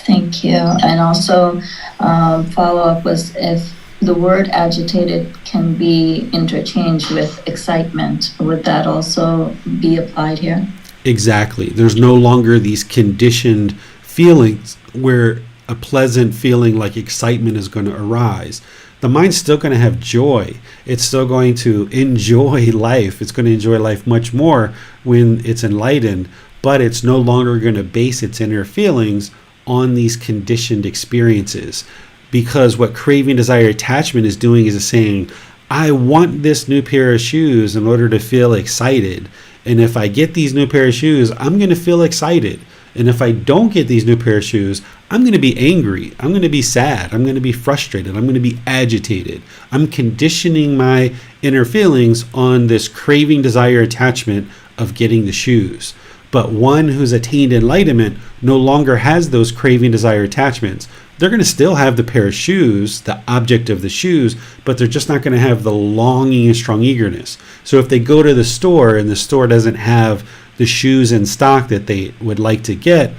Thank you. And also, follow-up was if the word agitated can be interchanged with excitement, would that also be applied here? Exactly. There's no longer these conditioned feelings where a pleasant feeling like excitement is going to arise. The mind's still going to have joy. It's still going to enjoy life. It's going to enjoy life much more when it's enlightened, but it's no longer going to base its inner feelings on these conditioned experiences. Because what craving, desire, attachment is doing is saying, I want this new pair of shoes in order to feel excited. And if I get these new pair of shoes, I'm going to feel excited. And if I don't get these new pair of shoes, I'm going to be angry. I'm going to be sad. I'm going to be frustrated. I'm going to be agitated. I'm conditioning my inner feelings on this craving, desire, attachment of getting the shoes. But one who's attained enlightenment no longer has those craving, desire, attachments. They're going to still have the pair of shoes, the object of the shoes, but they're just not going to have the longing and strong eagerness. So if they go to the store and the store doesn't have the shoes in stock that they would like to get,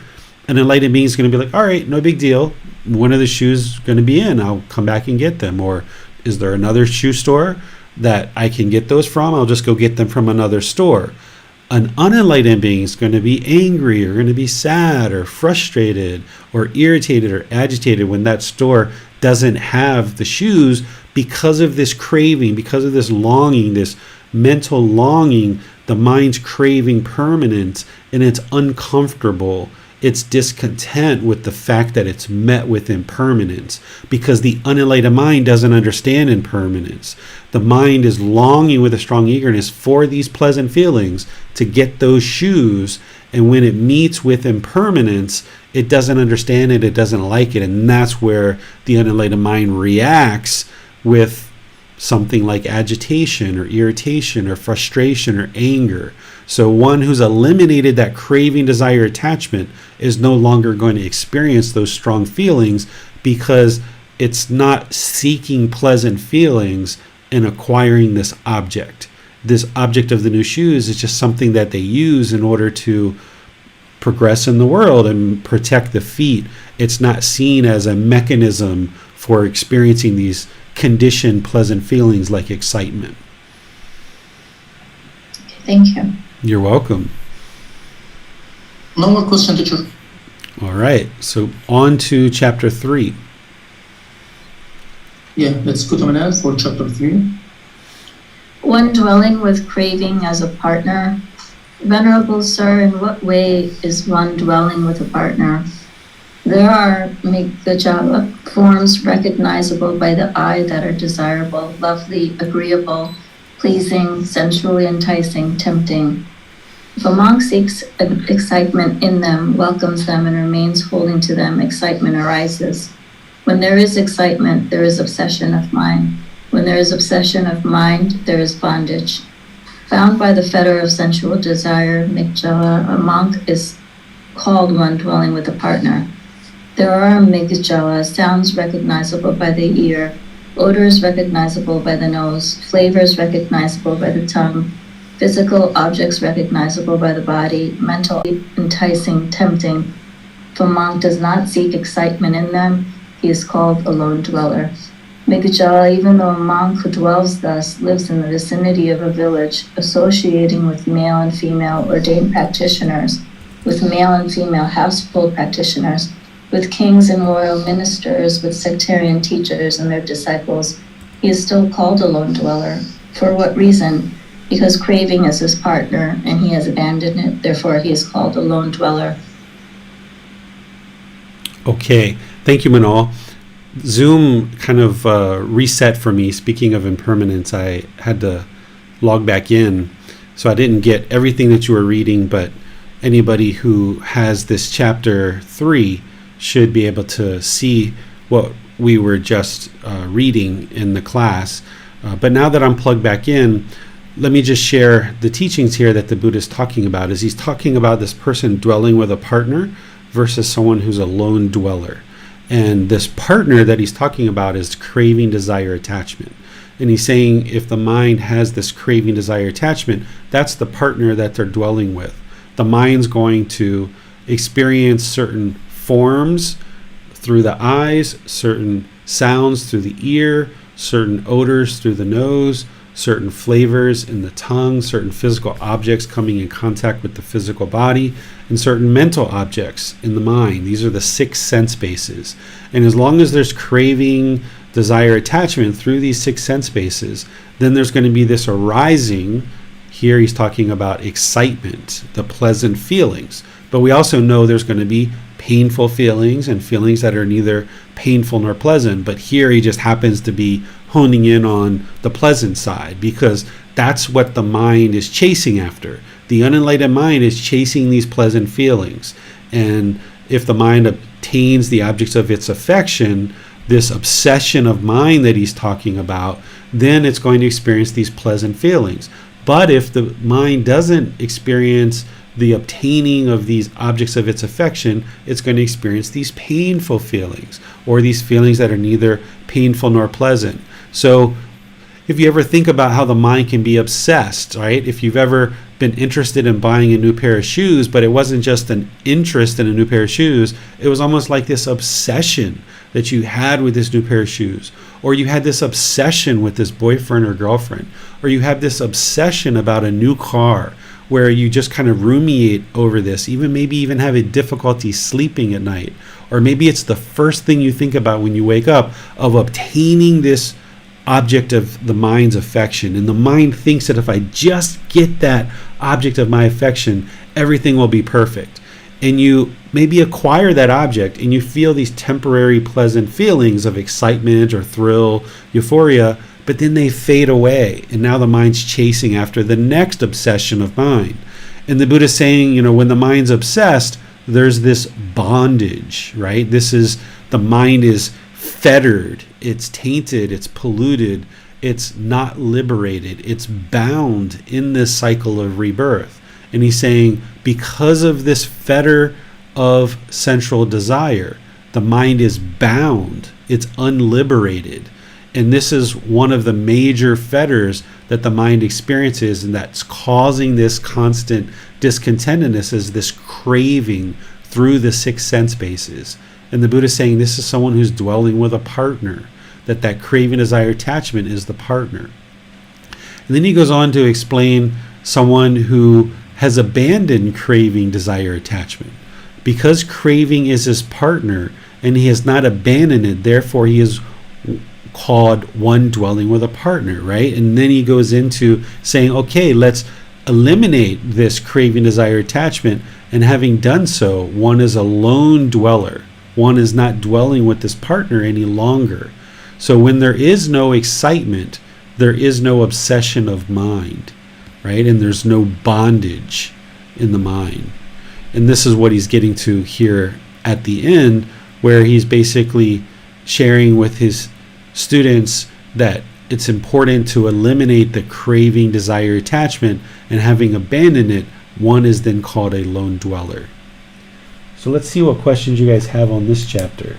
an enlightened being is going to be like, all right, no big deal. One of the shoes is going to be in. I'll come back and get them. Or is there another shoe store that I can get those from? I'll just go get them from another store. An unenlightened being is going to be angry or going to be sad or frustrated or irritated or agitated when that store doesn't have the shoes because of this craving, because of this longing, this mental longing. The mind's craving permanence and it's uncomfortable. It's discontent with the fact that it's met with impermanence because the unenlightened mind doesn't understand impermanence. The mind is longing with a strong eagerness for these pleasant feelings to get those shoes. And when it meets with impermanence, it doesn't understand it, it doesn't like it. And that's where the unenlightened mind reacts with something like agitation or irritation or frustration or anger. So one who's eliminated that craving, desire, attachment is no longer going to experience those strong feelings because it's not seeking pleasant feelings and acquiring this object. This object of the new shoes is just something that they use in order to progress in the world and protect the feet. It's not seen as a mechanism for experiencing these conditioned pleasant feelings like excitement. Thank you. You're welcome. No more question, teacher. All right, so on to chapter 3. Yeah, let's go to Manal for chapter 3. One dwelling with craving as a partner. Venerable Sir, in what way is one dwelling with a partner? There are Megajala forms recognizable by the eye that are desirable, lovely, agreeable, pleasing, sensually enticing, tempting. If a monk seeks excitement in them, welcomes them, and remains holding to them, excitement arises. When there is excitement, there is obsession of mind. When there is obsession of mind, there is bondage. Bound by the fetter of sensual desire, Migjala, a monk is called one dwelling with a partner. There are Migjala, sounds recognizable by the ear, odors recognizable by the nose, flavors recognizable by the tongue, physical objects recognizable by the body, mental, enticing, tempting. If a monk does not seek excitement in them, he is called a lone dweller. Megajala, even though a monk who dwells thus lives in the vicinity of a village, associating with male and female ordained practitioners, with male and female household practitioners, with kings and royal ministers, with sectarian teachers and their disciples, he is still called a lone dweller. For what reason? Because craving is his partner, and he has abandoned it, therefore he is called a lone dweller. Okay, thank you, Manal. Zoom kind of reset for me. Speaking of impermanence, I had to log back in, so I didn't get everything that you were reading, but anybody who has this chapter 3 should be able to see what we were just reading in the class. But now that I'm plugged back in, let me just share the teachings here that the Buddha is talking about. Is he's talking about this person dwelling with a partner versus someone who's a lone dweller. And this partner that he's talking about is craving, desire, attachment. And he's saying if the mind has this craving, desire, attachment, that's the partner that they're dwelling with. The mind's going to experience certain forms through the eyes, certain sounds through the ear, certain odors through the nose, certain flavors in the tongue, certain physical objects coming in contact with the physical body, and certain mental objects in the mind. These are the 6 sense bases. And as long as there's craving, desire, attachment through these 6 sense bases, then there's going to be this arising. Here he's talking about excitement, the pleasant feelings. But we also know there's going to be painful feelings and feelings that are neither painful nor pleasant. But here he just happens to be honing in on the pleasant side, because that's what the mind is chasing after. The unenlightened mind is chasing these pleasant feelings. And if the mind obtains the objects of its affection, this obsession of mind that he's talking about, then it's going to experience these pleasant feelings. But if the mind doesn't experience the obtaining of these objects of its affection, it's going to experience these painful feelings, or these feelings that are neither painful nor pleasant. So if you ever think about how the mind can be obsessed, right? If you've ever been interested in buying a new pair of shoes, but it wasn't just an interest in a new pair of shoes, it was almost like this obsession that you had with this new pair of shoes, or you had this obsession with this boyfriend or girlfriend, or you have this obsession about a new car, where you just kind of ruminate over this, maybe even have a difficulty sleeping at night. Or maybe it's the first thing you think about when you wake up, of obtaining this object of the mind's affection. And the mind thinks that if I just get that object of my affection, everything will be perfect. And you maybe acquire that object and you feel these temporary pleasant feelings of excitement or thrill, euphoria, but then they fade away, and now the mind's chasing after the next obsession of mind. And the Buddha's saying, when the mind's obsessed, there's this bondage, right? The mind is fettered, it's tainted, it's polluted, it's not liberated, it's bound in this cycle of rebirth. And he's saying, because of this fetter of sensual desire, the mind is bound, it's unliberated. And this is one of the major fetters that the mind experiences, and that's causing this constant discontentedness, is this craving through the 6 sense bases. And the Buddha is saying this is someone who's dwelling with a partner, that craving, desire, attachment is the partner. And then he goes on to explain someone who has abandoned craving, desire, attachment. Because craving is his partner and he has not abandoned it, therefore he is called one dwelling with a partner, right? And then he goes into saying, okay, let's eliminate this craving, desire, attachment. And having done so, one is a lone dweller. One is not dwelling with this partner any longer. So when there is no excitement, there is no obsession of mind, right? And there's no bondage in the mind. And this is what he's getting to here at the end, where he's basically sharing with his students that it's important to eliminate the craving, desire, attachment, and having abandoned it, one is then called a lone dweller. So let's see what questions you guys have on this chapter.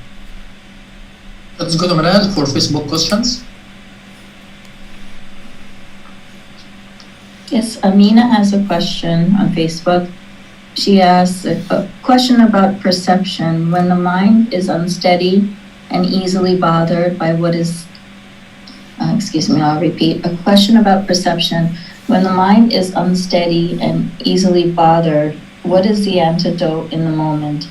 Let's go to Manal for Facebook questions. Yes, Amina has a question on Facebook. She asks a question about perception. When the mind is unsteady and easily bothered by what is, I'll repeat. A question about perception. When the mind is unsteady and easily bothered, what is the antidote in the moment?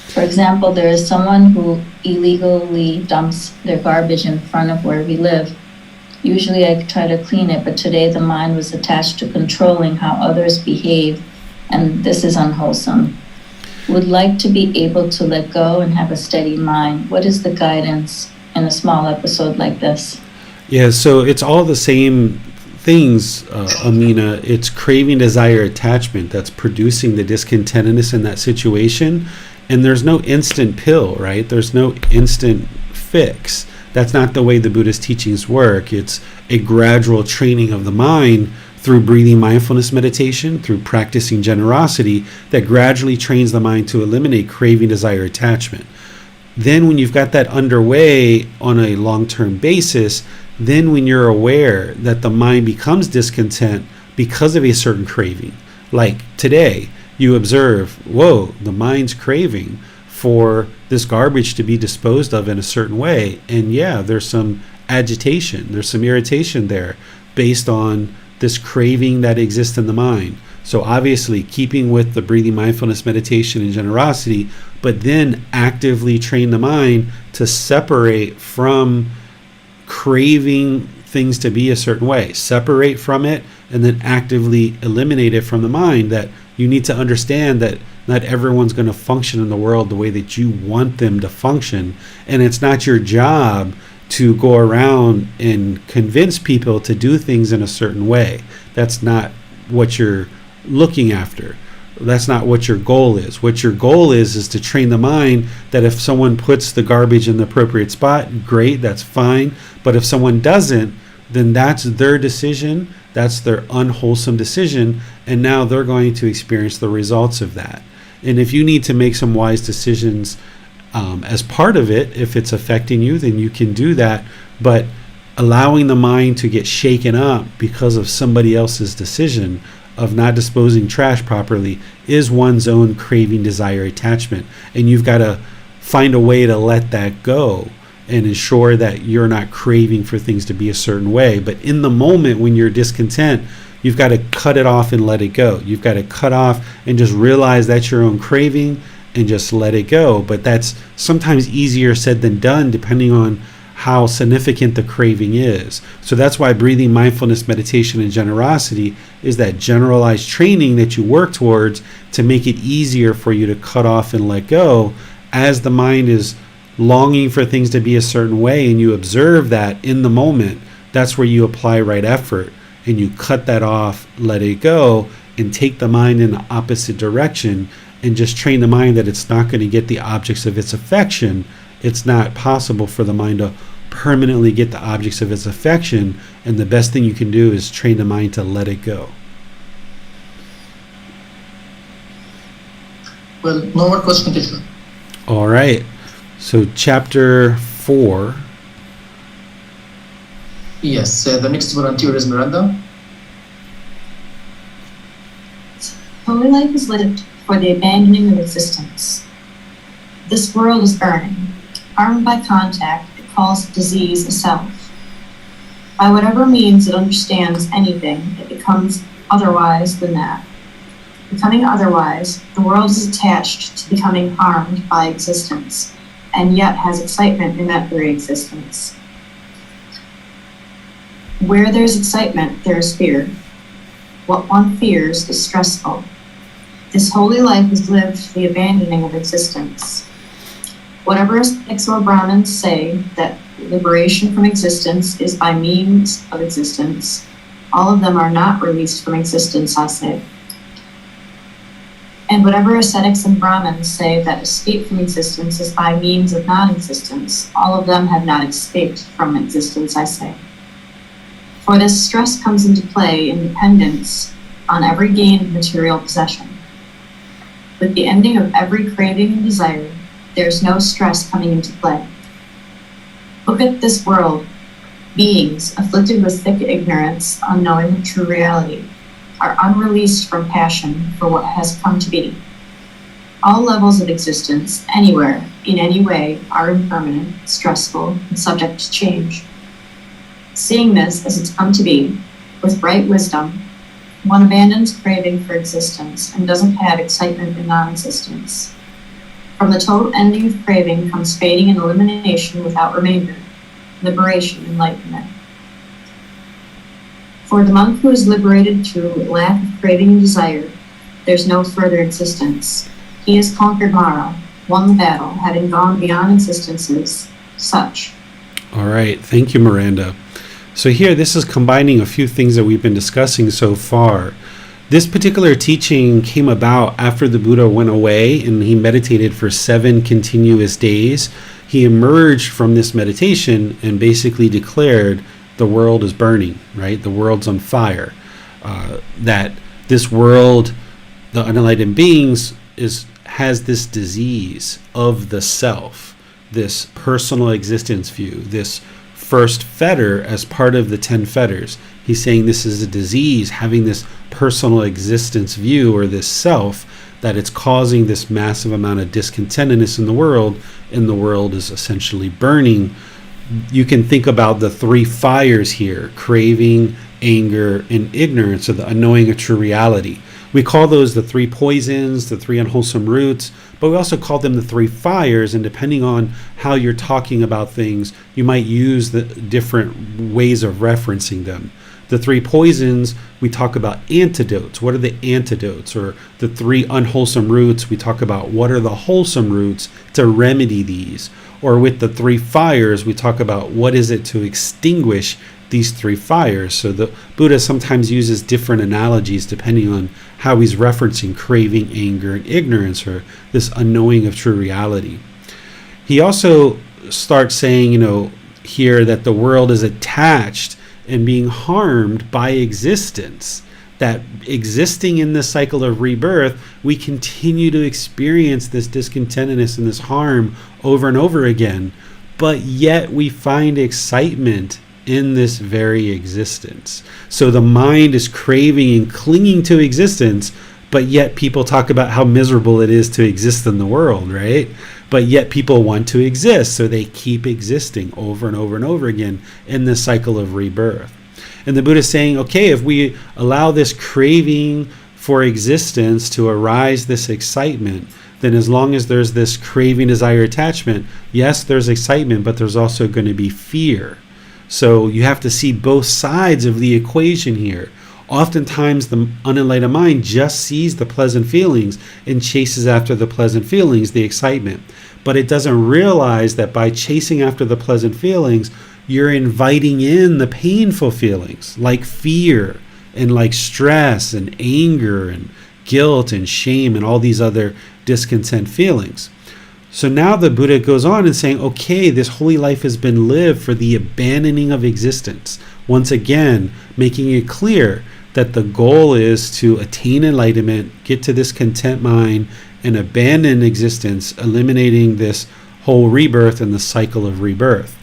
For example, there is someone who illegally dumps their garbage in front of where we live. Usually I try to clean it, but today the mind was attached to controlling how others behave, and this is unwholesome. Would like to be able to let go and have a steady mind. What is the guidance in a small episode like this? Yeah, so it's all the same things, Amina. It's craving, desire, attachment that's producing the discontentedness in that situation. And there's no instant pill, right? There's no instant fix. That's not the way the Buddhist teachings work. It's a gradual training of the mind through breathing mindfulness meditation, through practicing generosity, that gradually trains the mind to eliminate craving, desire, attachment. Then when you've got that underway on a long-term basis, then when you're aware that the mind becomes discontent because of a certain craving, like today, you observe, whoa, the mind's craving for this garbage to be disposed of in a certain way. And yeah, there's some agitation, there's some irritation there based on this craving that exists in the mind. So obviously keeping with the breathing, mindfulness, meditation, and generosity, but then actively train the mind to separate from craving things to be a certain way, separate from it, and then actively eliminate it from the mind. That you need to understand that not everyone's going to function in the world the way that you want them to function, and it's not your job to go around and convince people to do things in a certain way. That's not what you're looking after. That's not what your goal is. What your goal is to train the mind that if someone puts the garbage in the appropriate spot, great, that's fine. But if someone doesn't, then that's their decision. That's their unwholesome decision. And now they're going to experience the results of that. And if you need to make some wise decisions as part of it, if it's affecting you, then you can do that. But allowing the mind to get shaken up because of somebody else's decision of not disposing trash properly is one's own craving, desire, attachment. And you've got to find a way to let that go and ensure that you're not craving for things to be a certain way. But in the moment when you're discontent, you've got to cut it off and let it go. You've got to cut off and just realize that's your own craving and just let it go. But that's sometimes easier said than done, depending on how significant the craving is. So that's why breathing, mindfulness, meditation, and generosity is that generalized training that you work towards to make it easier for you to cut off and let go as the mind is longing for things to be a certain way, and you observe that in the moment. That's where you apply right effort and you cut that off, let it go, and take the mind in the opposite direction and just train the mind that it's not going to get the objects of its affection. It's not possible for the mind to permanently get the objects of its affection, and the best thing you can do is train the mind to let it go. Well, no more question, teacher. All right. So chapter 4. Yes, the next volunteer is Miranda. Holy life is lived for the abandoning of existence. This world is burning. Harmed by contact, it calls disease a self. By whatever means it understands anything, it becomes otherwise than that. Becoming otherwise, the world is attached to becoming harmed by existence, and yet has excitement in that very existence. Where there's excitement, there is fear. What one fears is stressful. This holy life is lived for the abandoning of existence. Whatever ascetics or Brahmins say that liberation from existence is by means of existence, all of them are not released from existence, I say. And whatever ascetics and Brahmins say that escape from existence is by means of non-existence, all of them have not escaped from existence, I say. For this stress comes into play in dependence on every gained material possession. With the ending of every craving and desire, there's no stress coming into play. Look at this world. Beings afflicted with thick ignorance, unknowing the true reality, are unreleased from passion for what has come to be. All levels of existence, anywhere, in any way, are impermanent, stressful, and subject to change. Seeing this as it's come to be, with right wisdom, one abandons craving for existence and doesn't have excitement in non-existence. From the total ending of craving comes fading and elimination without remainder, liberation, enlightenment. For the monk who is liberated through lack of craving and desire, there's no further existence. He has conquered Mara, won the battle, having gone beyond existences, such. All right. Thank you, Miranda. So here, this is combining a few things that we've been discussing so far. This particular teaching came about after the Buddha went away and he meditated for 7 continuous days. He emerged from this meditation and basically declared the world is burning, right? The world's on fire. That this world, the unenlightened beings, has this disease of the self, this personal existence view, this first fetter as part of the 10 fetters. He's saying this is a disease, having this personal existence view or this self, that it's causing this massive amount of discontentedness in the world, and the world is essentially burning. You can think about the three fires here: craving, anger, and ignorance, or the unknowing of true reality. We call those the three poisons, the three unwholesome roots, but we also call them the three fires, and depending on how you're talking about things, you might use the different ways of referencing them. The three poisons, we talk about antidotes. What are the antidotes? Or the three unwholesome roots, we talk about what are the wholesome roots to remedy these. Or with the three fires, we talk about what is it to extinguish these three fires. So the Buddha sometimes uses different analogies depending on how he's referencing craving, anger, and ignorance, or this unknowing of true reality. He also starts saying, here that the world is attached and being harmed by existence, that existing in this cycle of rebirth, we continue to experience this discontentedness and this harm over and over again, but yet we find excitement in this very existence. So the mind is craving and clinging to existence, but yet people talk about how miserable it is to exist in the world, right? But yet people want to exist, so they keep existing over and over and over again in this cycle of rebirth. And the Buddha is saying, okay, if we allow this craving for existence to arise, this excitement, then as long as there's this craving, desire, attachment, yes, there's excitement, but there's also going to be fear. So you have to see both sides of the equation here. Oftentimes the unenlightened mind just sees the pleasant feelings and chases after the pleasant feelings, the excitement. But it doesn't realize that by chasing after the pleasant feelings, you're inviting in the painful feelings like fear and like stress and anger and guilt and shame and all these other discontent feelings. So now the Buddha goes on and saying, okay, this holy life has been lived for the abandoning of existence. Once again, making it clear that the goal is to attain enlightenment, get to this content mind, and abandon existence, eliminating this whole rebirth and the cycle of rebirth.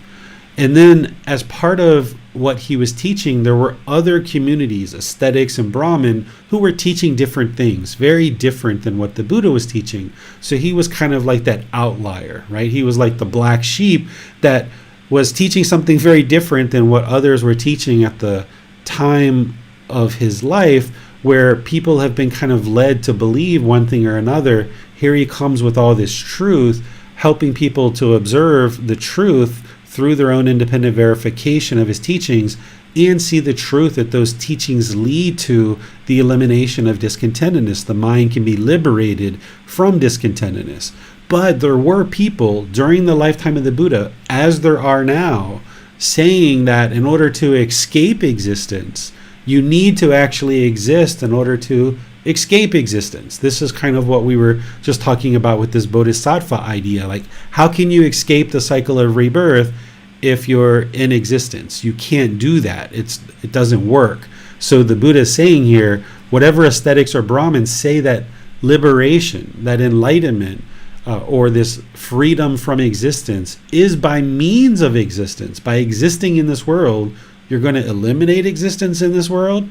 And then as part of what he was teaching, there were other communities, ascetics and Brahmin, who were teaching different things, very different than what the Buddha was teaching. So he was kind of like that outlier, right? He was like the black sheep that was teaching something very different than what others were teaching at the time of his life, where people have been kind of led to believe one thing or another. Here he comes with all this truth, helping people to observe the truth through their own independent verification of his teachings, and see the truth that those teachings lead to the elimination of discontentedness. The mind can be liberated from discontentedness. But there were people during the lifetime of the Buddha, as there are now, saying that in order to escape existence, you need to actually exist in order to escape existence. This is kind of what we were just talking about with this bodhisattva idea. Like, how can you escape the cycle of rebirth if you're in existence? You can't do that. It doesn't work. So the Buddha is saying here, whatever ascetics or Brahmins say that liberation, that enlightenment, or this freedom from existence is by means of existence. By existing in this world, you're going to eliminate existence in this world.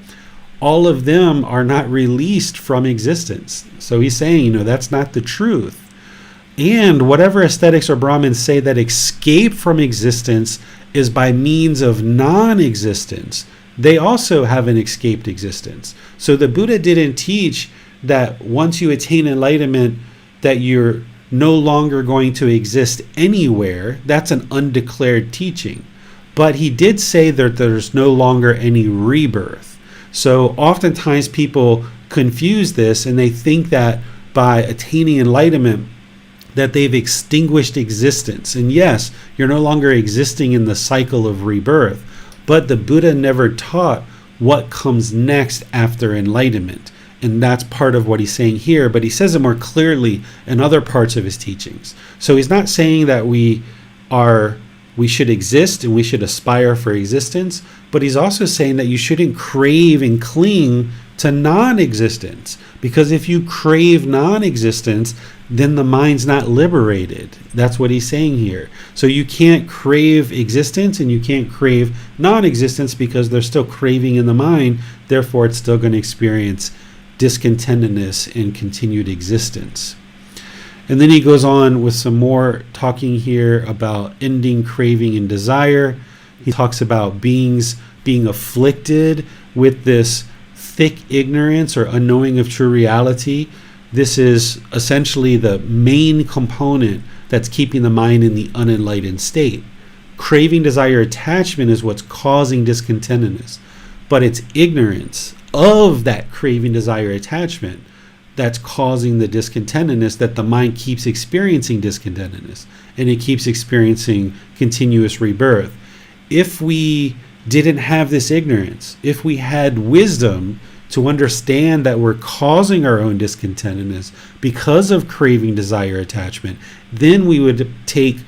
All of them are not released from existence. So he's saying, that's not the truth. And whatever ascetics or Brahmins say that escape from existence is by means of non-existence, they also haven't escaped existence. So the Buddha didn't teach that once you attain enlightenment, that you're no longer going to exist anywhere. That's an undeclared teaching. But he did say that there's no longer any rebirth. So oftentimes people confuse this and they think that by attaining enlightenment that they've extinguished existence. And yes, you're no longer existing in the cycle of rebirth. But the Buddha never taught what comes next after enlightenment. And that's part of what he's saying here, but he says it more clearly in other parts of his teachings. So he's not saying that we should exist and we should aspire for existence, but he's also saying that you shouldn't crave and cling to non-existence. Because if you crave non-existence, then the mind's not liberated. That's what he's saying here. So you can't crave existence and you can't crave non-existence because there's still craving in the mind. Therefore, it's still going to experience discontentedness and continued existence. And then he goes on with some more talking here about ending craving and desire. He talks about beings being afflicted with this thick ignorance or unknowing of true reality. This is essentially the main component that's keeping the mind in the unenlightened state. Craving, desire, attachment is what's causing discontentedness, but it's ignorance of that craving, desire, attachment that's causing the discontentedness, that the mind keeps experiencing discontentedness and it keeps experiencing continuous rebirth. If we didn't have this ignorance, if we had wisdom to understand that we're causing our own discontentedness because of craving, desire, attachment, then we would take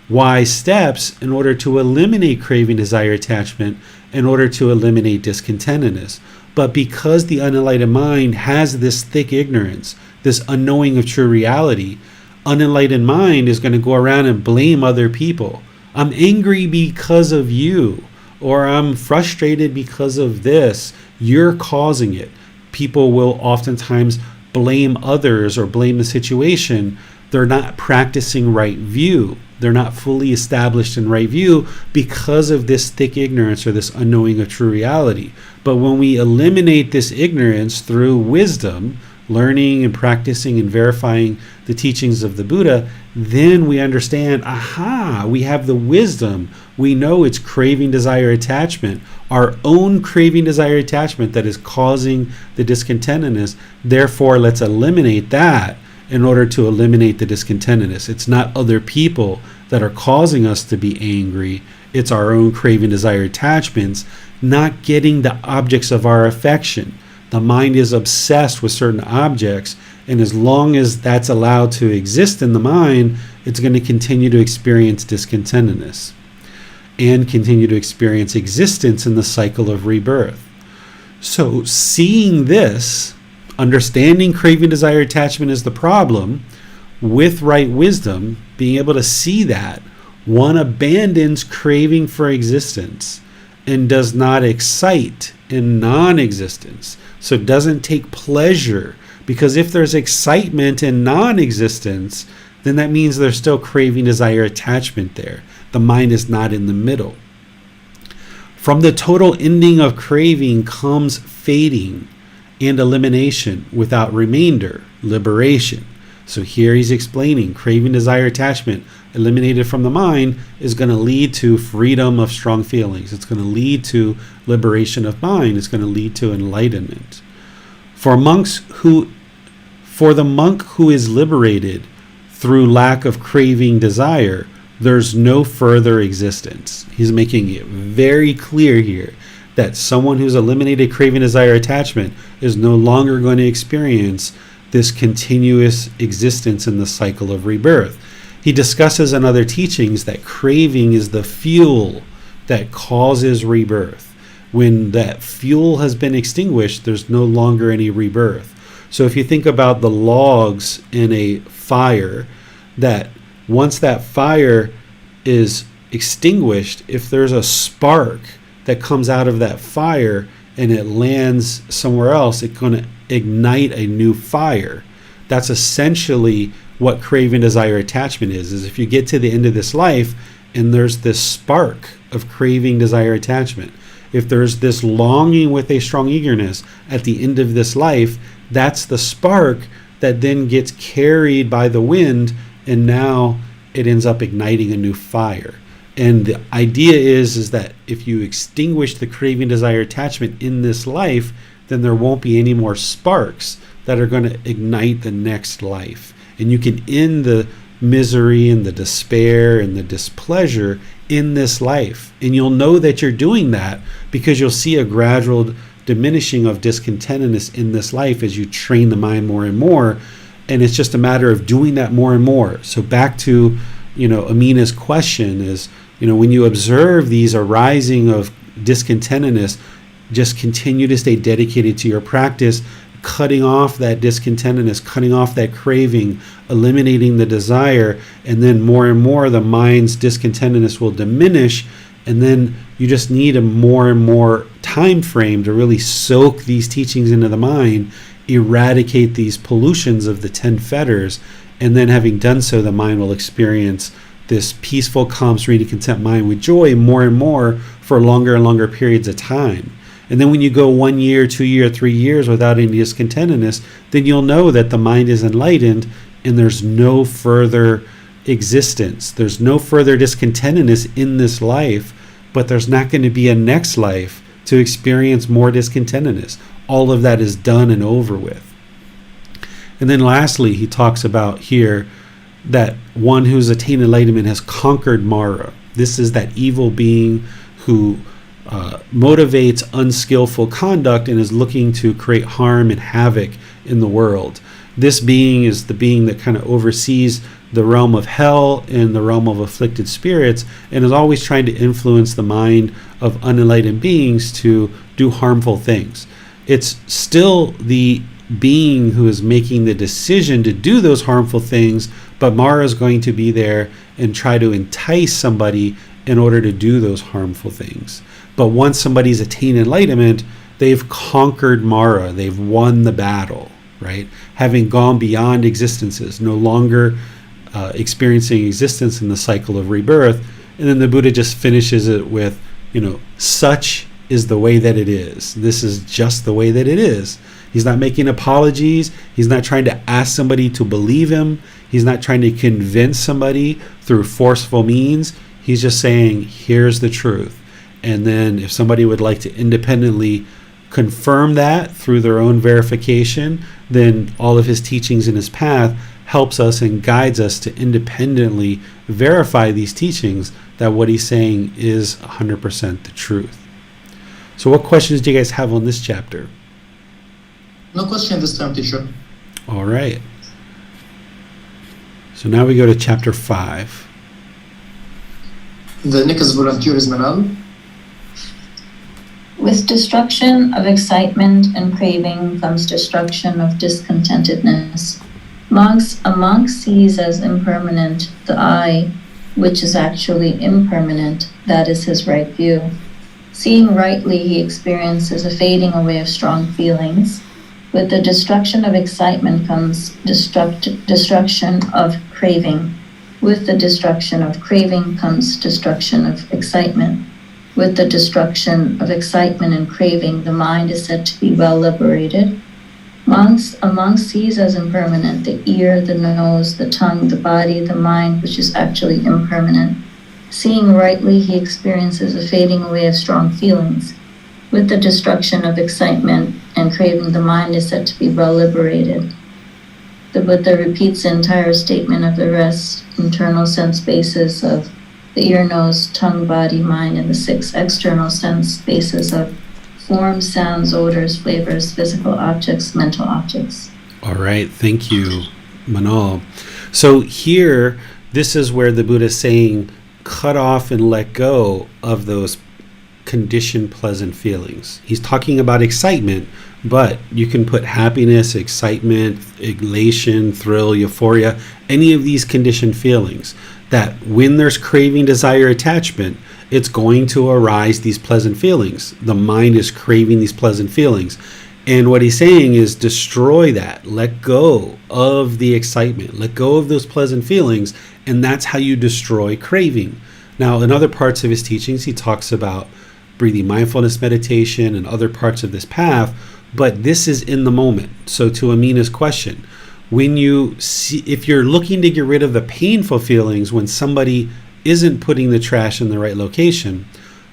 wise steps in order to eliminate craving, desire, attachment, in order to eliminate discontentedness. But because the unenlightened mind has this thick ignorance, this unknowing of true reality, unenlightened mind is going to go around and blame other people. I'm angry because of you, or I'm frustrated because of this. You're causing it. People will oftentimes blame others or blame the situation. They're not practicing right view. They're not fully established in right view because of this thick ignorance or this unknowing of true reality. But when we eliminate this ignorance through wisdom, learning and practicing and verifying the teachings of the Buddha, then we understand, aha, we have the wisdom. We know it's craving, desire, attachment, our own craving, desire, attachment that is causing the discontentedness. Therefore, let's eliminate that in order to eliminate the discontentedness. It's not other people that are causing us to be angry. It's our own craving, desire, attachments, not getting the objects of our affection. The mind is obsessed with certain objects, and as long as that's allowed to exist in the mind, it's going to continue to experience discontentedness and continue to experience existence in the cycle of rebirth. So seeing this, understanding craving, desire, attachment is the problem, with right wisdom, being able to see that, one abandons craving for existence and does not excite in non-existence. So it doesn't take pleasure, because if there's excitement in non-existence, then that means there's still craving, desire, attachment there. The mind is not in the middle. From the total ending of craving comes fading and elimination without remainder, liberation. So here he's explaining craving, desire, attachment eliminated from the mind is going to lead to freedom of strong feelings. It's going to lead to liberation of mind. It's going to lead to enlightenment. For the monk who is liberated through lack of craving, desire, there's no further existence. He's making it very clear here that someone who's eliminated craving, desire, attachment is no longer going to experience this continuous existence in the cycle of rebirth. He discusses in other teachings that craving is the fuel that causes rebirth. When that fuel has been extinguished, there's no longer any rebirth. So if you think about the logs in a fire, that once that fire is extinguished, if there's a spark that comes out of that fire and it lands somewhere else, it's going to ignite a new fire. That's essentially what craving, desire, attachment is if you get to the end of this life and there's this spark of craving, desire, attachment, if there's this longing with a strong eagerness at the end of this life, that's the spark that then gets carried by the wind, and now it ends up igniting a new fire. And the idea is that if you extinguish the craving, desire, attachment in this life, then there won't be any more sparks that are going to ignite the next life. And you can end the misery and the despair and the displeasure in this life. And you'll know that you're doing that because you'll see a gradual diminishing of discontentedness in this life as you train the mind more and more. And it's just a matter of doing that more and more. So back to, Amina's question is, when you observe these arising of discontentedness, just continue to stay dedicated to your practice. cutting off that discontentedness, cutting off that craving, eliminating the desire, and then more and more the mind's discontentedness will diminish, and then you just need a more and more time frame to really soak these teachings into the mind, eradicate these pollutions of the 10 fetters, and then having done so, the mind will experience this peaceful, calm, serene, content mind with joy more and more for longer and longer periods of time. And then when you go 1 year, 2 year, 3 years without any discontentedness, then you'll know that the mind is enlightened and there's no further existence. There's no further discontentedness in this life, but there's not going to be a next life to experience more discontentedness. All of that is done and over with. And then lastly, he talks about here that one who's attained enlightenment has conquered Mara. This is that evil being who motivates unskillful conduct and is looking to create harm and havoc in the world. This being is the being that kind of oversees the realm of hell and the realm of afflicted spirits, and is always trying to influence the mind of unenlightened beings to do harmful things. It's still the being who is making the decision to do those harmful things, but Mara is going to be there and try to entice somebody in order to do those harmful things. But once somebody's attained enlightenment, they've conquered Mara, they've won the battle, right? Having gone beyond existences, no longer experiencing existence in the cycle of rebirth. And then the Buddha just finishes it with, such is the way that it is. This is just the way that it is. He's not making apologies. He's not trying to ask somebody to believe him. He's not trying to convince somebody through forceful means. He's just saying, here's the truth. And then if somebody would like to independently confirm that through their own verification, then all of his teachings in his path helps us and guides us to independently verify these teachings that what he's saying is 100% the truth. So what questions do you guys have on this chapter? No question this time, teacher. All right. So now we go to chapter 5. The next volunteer is Manal. With destruction of excitement and craving comes destruction of discontentedness. A monk sees as impermanent the I, which is actually impermanent. That is his right view. Seeing rightly, he experiences a fading away of strong feelings. With the destruction of excitement comes destruction of craving. With the destruction of craving comes destruction of excitement. With the destruction of excitement and craving, the mind is said to be well liberated. A monk sees as impermanent the ear, the nose, the tongue, the body, the mind, which is actually impermanent. Seeing rightly, he experiences a fading away of strong feelings. With the destruction of excitement and craving, the mind is said to be well liberated. The Buddha repeats the entire statement of the rest, internal sense bases of the ear, nose, tongue, body, mind, and the 6 external sense bases of forms, sounds, odors, flavors, physical objects, mental objects. All right. Thank you, Manal. So here, this is where the Buddha is saying, cut off and let go of those conditioned pleasant feelings. He's talking about excitement, but you can put happiness, excitement, elation, thrill, euphoria, any of these conditioned feelings, that when there's craving, desire, attachment, it's going to arise these pleasant feelings. The mind is craving these pleasant feelings. And what he's saying is destroy that. Let go of the excitement. Let go of those pleasant feelings. And that's how you destroy craving. Now, in other parts of his teachings, he talks about breathing mindfulness meditation and other parts of this path. But this is in the moment. So to Amina's question, when you see, if you're looking to get rid of the painful feelings when somebody isn't putting the trash in the right location,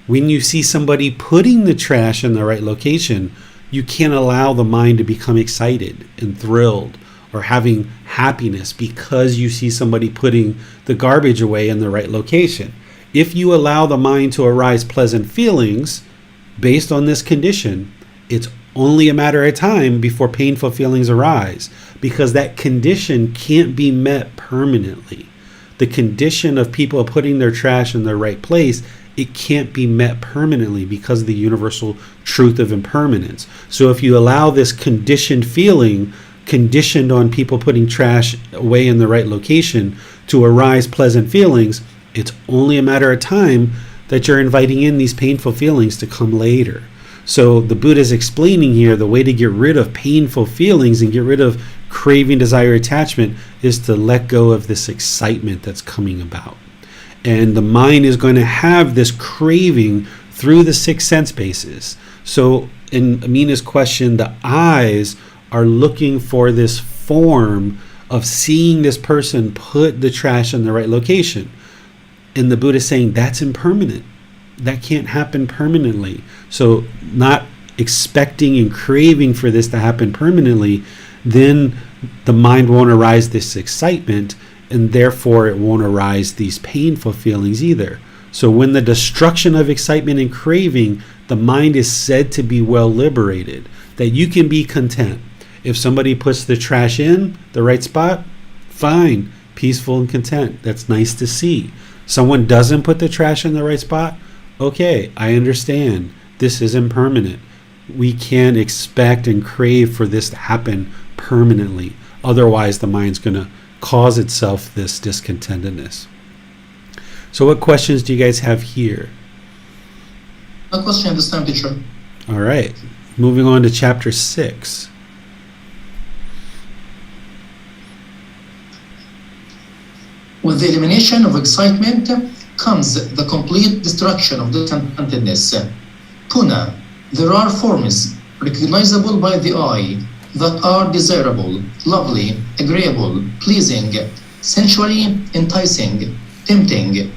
when you see somebody putting the trash in the right location, you can't allow the mind to become excited and thrilled or having happiness because you see somebody putting the garbage away in the right location. If you allow the mind to arise pleasant feelings based on this condition, it's only a matter of time before painful feelings arise, because that condition can't be met permanently. The condition of people putting their trash in the right place it can't be met permanently because of the universal truth of impermanence. So if you allow this conditioned feeling, conditioned on people putting trash away in the right location, to arise pleasant feelings, it's only a matter of time that you're inviting in these painful feelings to come later. So the Buddha is explaining here the way to get rid of painful feelings and get rid of craving, desire, attachment is to let go of this excitement that's coming about. And the mind is going to have this craving through the six sense bases. So in Amina's question, the eyes are looking for this form of seeing this person put the trash in the right location. And the Buddha is saying that's impermanent. That can't happen permanently. So not expecting and craving for this to happen permanently, then the mind won't arise this excitement, and therefore it won't arise these painful feelings either. So when the destruction of excitement and craving, the mind is said to be well liberated, that you can be content. If somebody puts the trash in the right spot, fine, peaceful and content. That's nice to see. Someone doesn't put the trash in the right spot, okay, I understand. This is impermanent. We can't expect and crave for this to happen permanently. Otherwise, the mind's going to cause itself this discontentedness. So what questions do you guys have here? No question this time, teacher. All right. Moving on to chapter 6. With the elimination of excitement comes the complete destruction of discontentedness. Puna, there are forms recognizable by the eye that are desirable, lovely, agreeable, pleasing, sensually enticing, tempting.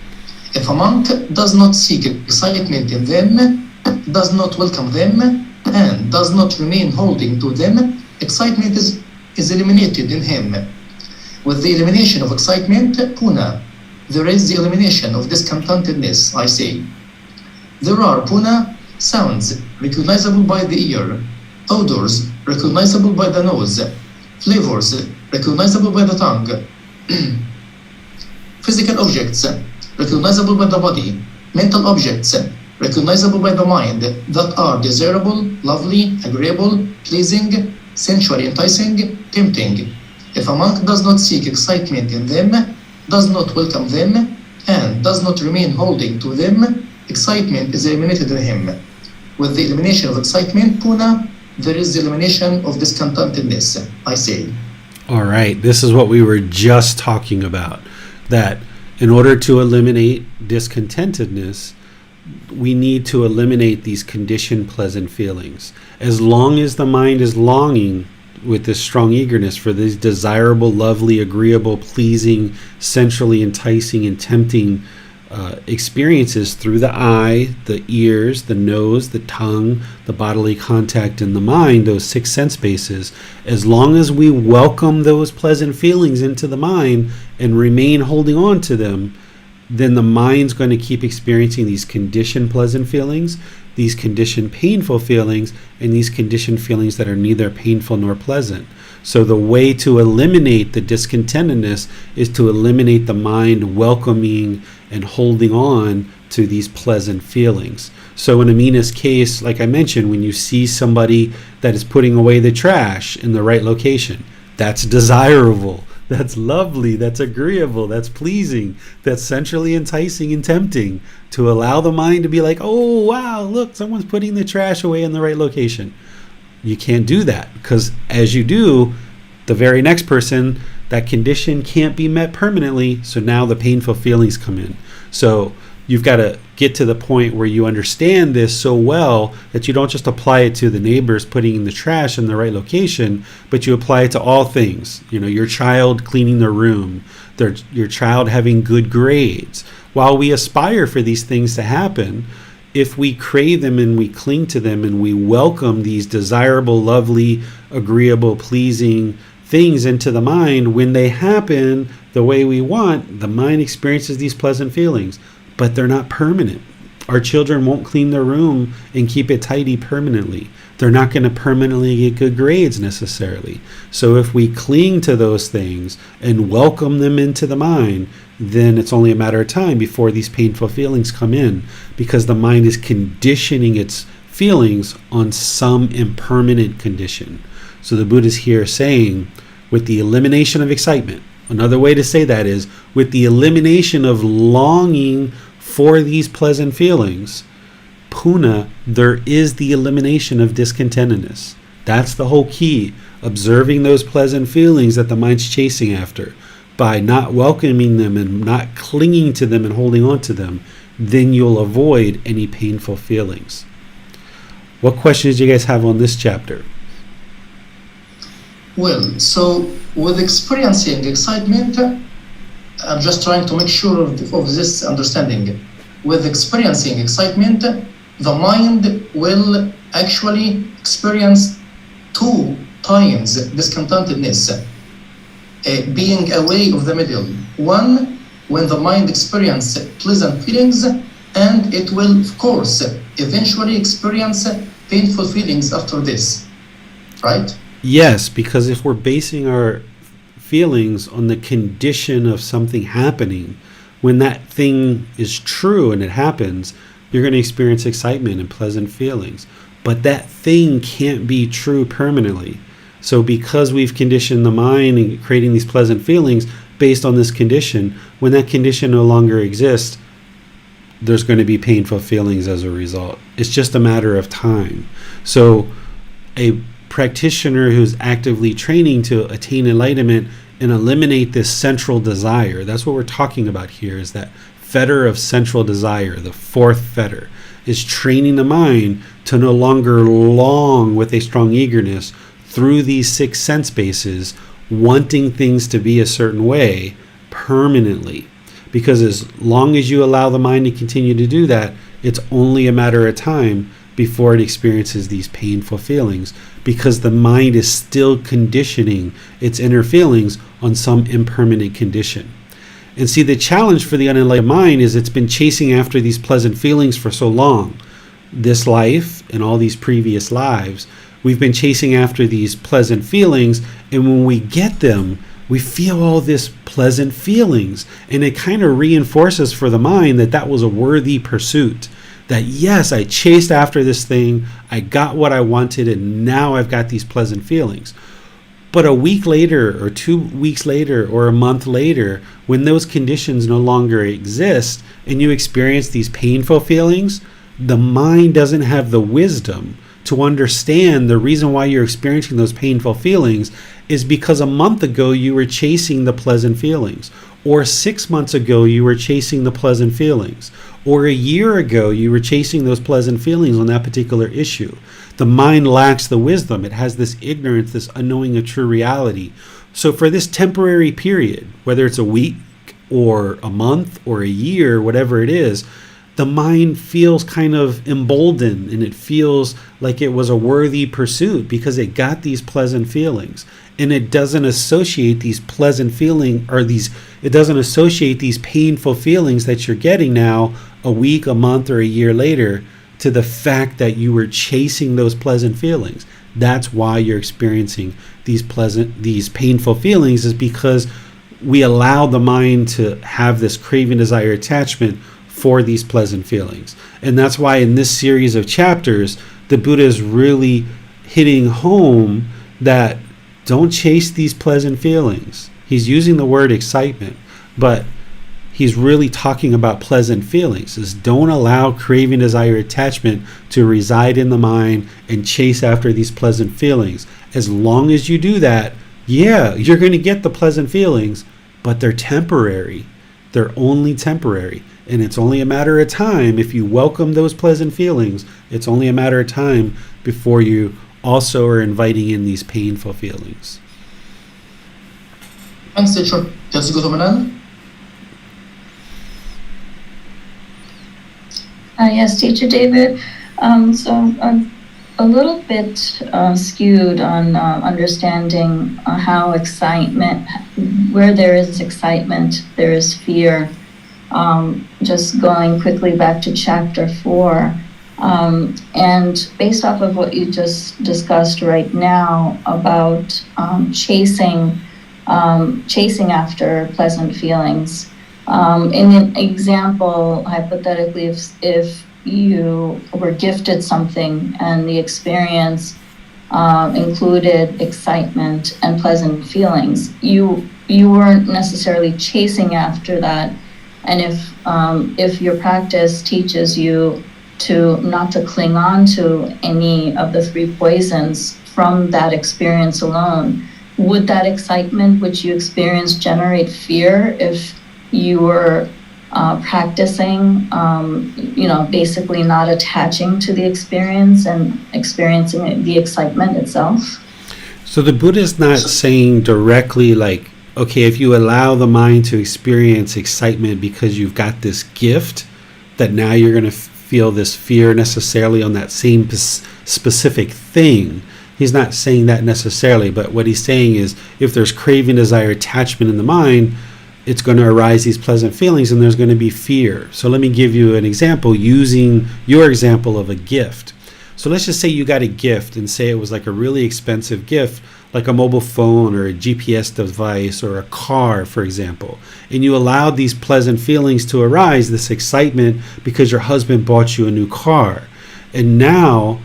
If a monk does not seek excitement in them, does not welcome them, and does not remain holding to them, excitement is eliminated in him. With the elimination of excitement, puna, there is the elimination of discontentedness, I say. There are puna sounds recognizable by the ear, odors recognizable by the nose, flavors recognizable by the tongue, physical objects recognizable by the body, mental objects recognizable by the mind that are desirable, lovely, agreeable, pleasing, sensually enticing, tempting. If a monk does not seek excitement in them, does not welcome them, and does not remain holding to them, excitement is eliminated in him. With the elimination of excitement, puna, there is the elimination of discontentedness, I say. All right, this is what we were just talking about, that in order to eliminate discontentedness, we need to eliminate these conditioned pleasant feelings. As long as the mind is longing with this strong eagerness for these desirable, lovely, agreeable, pleasing, sensually enticing and tempting experiences through the eye, the ears, the nose, the tongue, the bodily contact, and the mind, those six sense bases, as long as we welcome those pleasant feelings into the mind and remain holding on to them, then the mind's going to keep experiencing these conditioned pleasant feelings, these conditioned painful feelings, and these conditioned feelings that are neither painful nor pleasant. So the way to eliminate the discontentedness is to eliminate the mind welcoming and holding on to these pleasant feelings. So in Amina's case, like I mentioned, when you see somebody that is putting away the trash in the right location, that's desirable, that's lovely, that's agreeable, that's pleasing, that's sensually enticing and tempting, to allow the mind to be like, oh wow, look, someone's putting the trash away in the right location. You can't do that, because as you do, the very next person, that condition can't be met permanently, so now the painful feelings come in. So you've got to get to the point where you understand this so well that you don't just apply it to the neighbors putting the trash in the right location, but you apply it to all things. You know, your child cleaning their room, your child having good grades. While we aspire for these things to happen, if we crave them and we cling to them and we welcome these desirable, lovely, agreeable, pleasing things into the mind, when they happen the way we want, the mind experiences these pleasant feelings, but they're not permanent. Our children won't clean their room and keep it tidy permanently. They're not going to permanently get good grades necessarily. So if we cling to those things and welcome them into the mind, then it's only a matter of time before these painful feelings come in, because the mind is conditioning its feelings on some impermanent condition. So the Buddha is here saying, with the elimination of excitement, another way to say that is, with the elimination of longing for these pleasant feelings, Puna, there is the elimination of discontentedness. That's the whole key. Observing those pleasant feelings that the mind's chasing after. By not welcoming them and not clinging to them and holding on to them, then you'll avoid any painful feelings. What questions do you guys have on this chapter? Well, so with experiencing excitement, I'm just trying to make sure of this understanding. With experiencing excitement, the mind will actually experience 2 times discontentedness, being away of the middle. One, when the mind experiences pleasant feelings, and it will, of course, eventually experience painful feelings after this, right? Yes, because if we're basing our feelings on the condition of something happening, when that thing is true and it happens, you're going to experience excitement and pleasant feelings. But that thing can't be true permanently. So because we've conditioned the mind and creating these pleasant feelings based on this condition, when that condition no longer exists, there's going to be painful feelings as a result. It's just a matter of time. So a practitioner who's actively training to attain enlightenment and eliminate this central desire, that's what we're talking about here, is that fetter of central desire, the 4th fetter, is training the mind to no longer long with a strong eagerness through these 6 sense bases, wanting things to be a certain way permanently. Because as long as you allow the mind to continue to do that, it's only a matter of time before it experiences these painful feelings, because the mind is still conditioning its inner feelings on some impermanent condition. And see, the challenge for the unenlightened mind is it's been chasing after these pleasant feelings for so long. This life and all these previous lives, we've been chasing after these pleasant feelings, and when we get them, we feel all this pleasant feelings, and it kind of reinforces for the mind that that was a worthy pursuit. That yes, I chased after this thing, I got what I wanted, and now I've got these pleasant feelings. But a week later, or 2 weeks later, or a month later, when those conditions no longer exist and you experience these painful feelings, the mind doesn't have the wisdom to understand the reason why you're experiencing those painful feelings is because a month ago you were chasing the pleasant feelings, or 6 months ago you were chasing the pleasant feelings, or a year ago you were chasing those pleasant feelings on that particular issue. The mind lacks the wisdom. It has this ignorance, this unknowing of true reality. So for this temporary period, whether it's a week or a month or a year, whatever it is, the mind feels kind of emboldened, and it feels like it was a worthy pursuit because it got these pleasant feelings. And it doesn't associate these pleasant feelings, or it doesn't associate these painful feelings that you're getting now a week, a month, or a year later to the fact that you were chasing those pleasant feelings. That's why you're experiencing these painful feelings, is because we allow the mind to have this craving, desire, attachment for these pleasant feelings. And that's why in this series of chapters, the Buddha is really hitting home that don't chase these pleasant feelings. He's using the word excitement, but he's really talking about pleasant feelings. Is don't allow craving, desire, attachment to reside in the mind and chase after these pleasant feelings. As long as you do that, yeah, you're going to get the pleasant feelings, but they're temporary. They're only temporary. And it's only a matter of time. If you welcome those pleasant feelings, it's only a matter of time before you also are inviting in these painful feelings. Thanks, teacher. Does it go to Manan? Yes, Teacher David. So I'm a little bit skewed on understanding how excitement, where there is excitement, there is fear. just going quickly back to chapter 4, and based off of what you just discussed right now about chasing after pleasant feelings. In an example, hypothetically, if you were gifted something and the experience included excitement and pleasant feelings, you weren't necessarily chasing after that. And if your practice teaches you to not to cling on to any of the 3 poisons from that experience alone, would that excitement which you experienced generate fear if you were practicing, basically not attaching to the experience and experiencing the excitement itself? So the Buddha is not saying directly like, okay, if you allow the mind to experience excitement because you've got this gift, that now you're going to feel this fear necessarily on that same specific thing. He's not saying that necessarily, but what he's saying is if there's craving, desire, attachment in the mind, it's going to arise these pleasant feelings and there's going to be fear. So let me give you an example using your example of a gift. So let's just say you got a gift and say it was like a really expensive gift, like a mobile phone or a GPS device or a car, for example. And you allowed these pleasant feelings to arise, this excitement because your husband bought you a new car. And now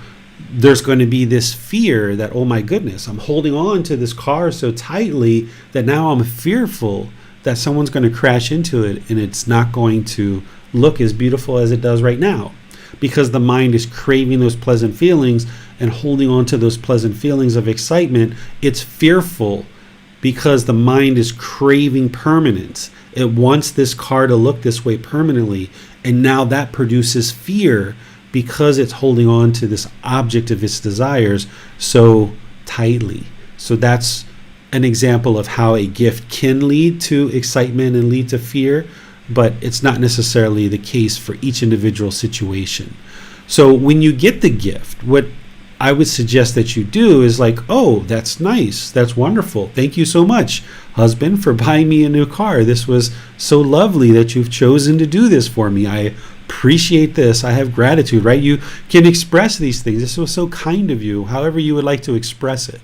there's going to be this fear that, oh my goodness, I'm holding on to this car so tightly that now I'm fearful that someone's going to crash into it and it's not going to look as beautiful as it does right now. Because the mind is craving those pleasant feelings and holding on to those pleasant feelings of excitement, it's fearful because the mind is craving permanence. It wants this car to look this way permanently, and now that produces fear because it's holding on to this object of its desires so tightly. So that's an example of how a gift can lead to excitement and lead to fear, but it's not necessarily the case for each individual situation. So when you get the gift, what I would suggest that you do is like, oh, that's nice. That's wonderful. Thank you so much, husband, for buying me a new car. This was so lovely that you've chosen to do this for me. I appreciate this. I have gratitude, right? You can express these things. This was so kind of you, however you would like to express it.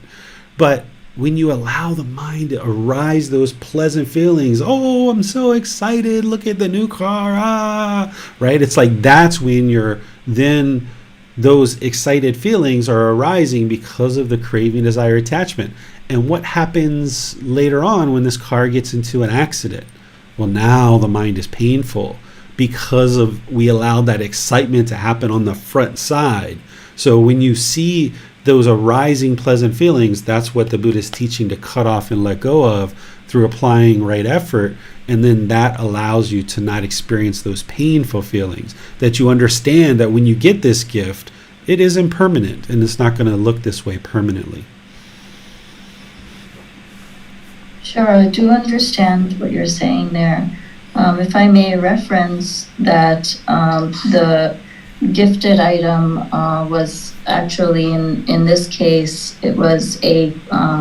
But when you allow the mind to arise those pleasant feelings, oh, I'm so excited, look at the new car, right? It's like that's when then those excited feelings are arising because of the craving, desire, attachment. And what happens later on when this car gets into an accident? Well, now the mind is painful because we allowed that excitement to happen on the front side. So when you see those arising pleasant feelings, that's what the Buddha is teaching to cut off and let go of through applying right effort. And then that allows you to not experience those painful feelings, that you understand that when you get this gift, it is impermanent and it's not going to look this way permanently. Sure, I do understand what you're saying there. If I may reference that the gifted item was actually, in this case, it was a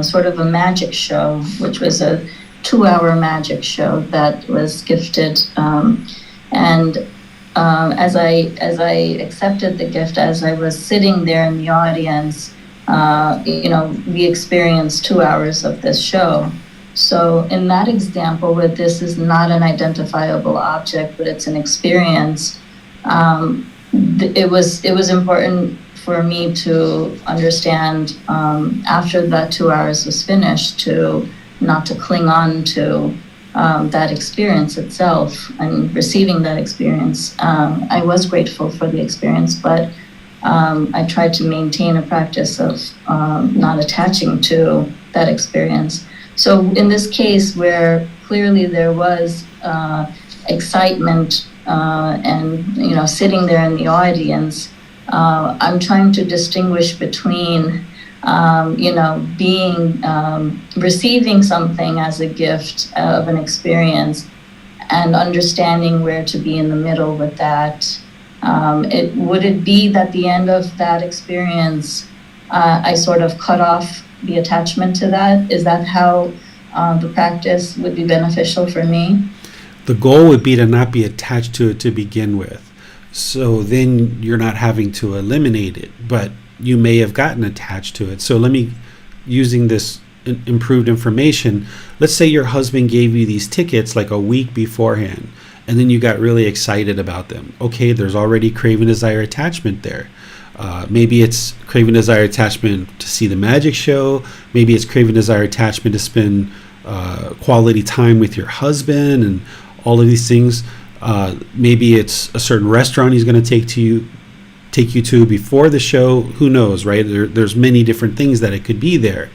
sort of a magic show, which was a 2-hour magic show that was gifted. And as I accepted the gift, as I was sitting there in the audience, we experienced 2 hours of this show. So in that example, where this is not an identifiable object, but it's an experience, it was important for me to understand after that 2 hours was finished to not to cling on to that experience itself and receiving that experience. I was grateful for the experience, but I tried to maintain a practice of not attaching to that experience. So in this case, where clearly there was excitement and sitting there in the audience, I'm trying to distinguish between being receiving something as a gift of an experience and understanding where to be in the middle with that. Would it be that the end of that experience, I sort of cut off the attachment to that? Is that how the practice would be beneficial for me? The goal would be to not be attached to it to begin with. So then you're not having to eliminate it, but you may have gotten attached to it. So let me, using this improved information, let's say your husband gave you these tickets like a week beforehand, and then you got really excited about them. Okay, there's already craving, desire, attachment there. Maybe it's craving, desire, attachment to see the magic show. Maybe it's craving, desire, attachment to spend quality time with your husband and all of these things. Maybe it's a certain restaurant he's going to take you to before the show. Who knows, right? There's many different things that it could be there.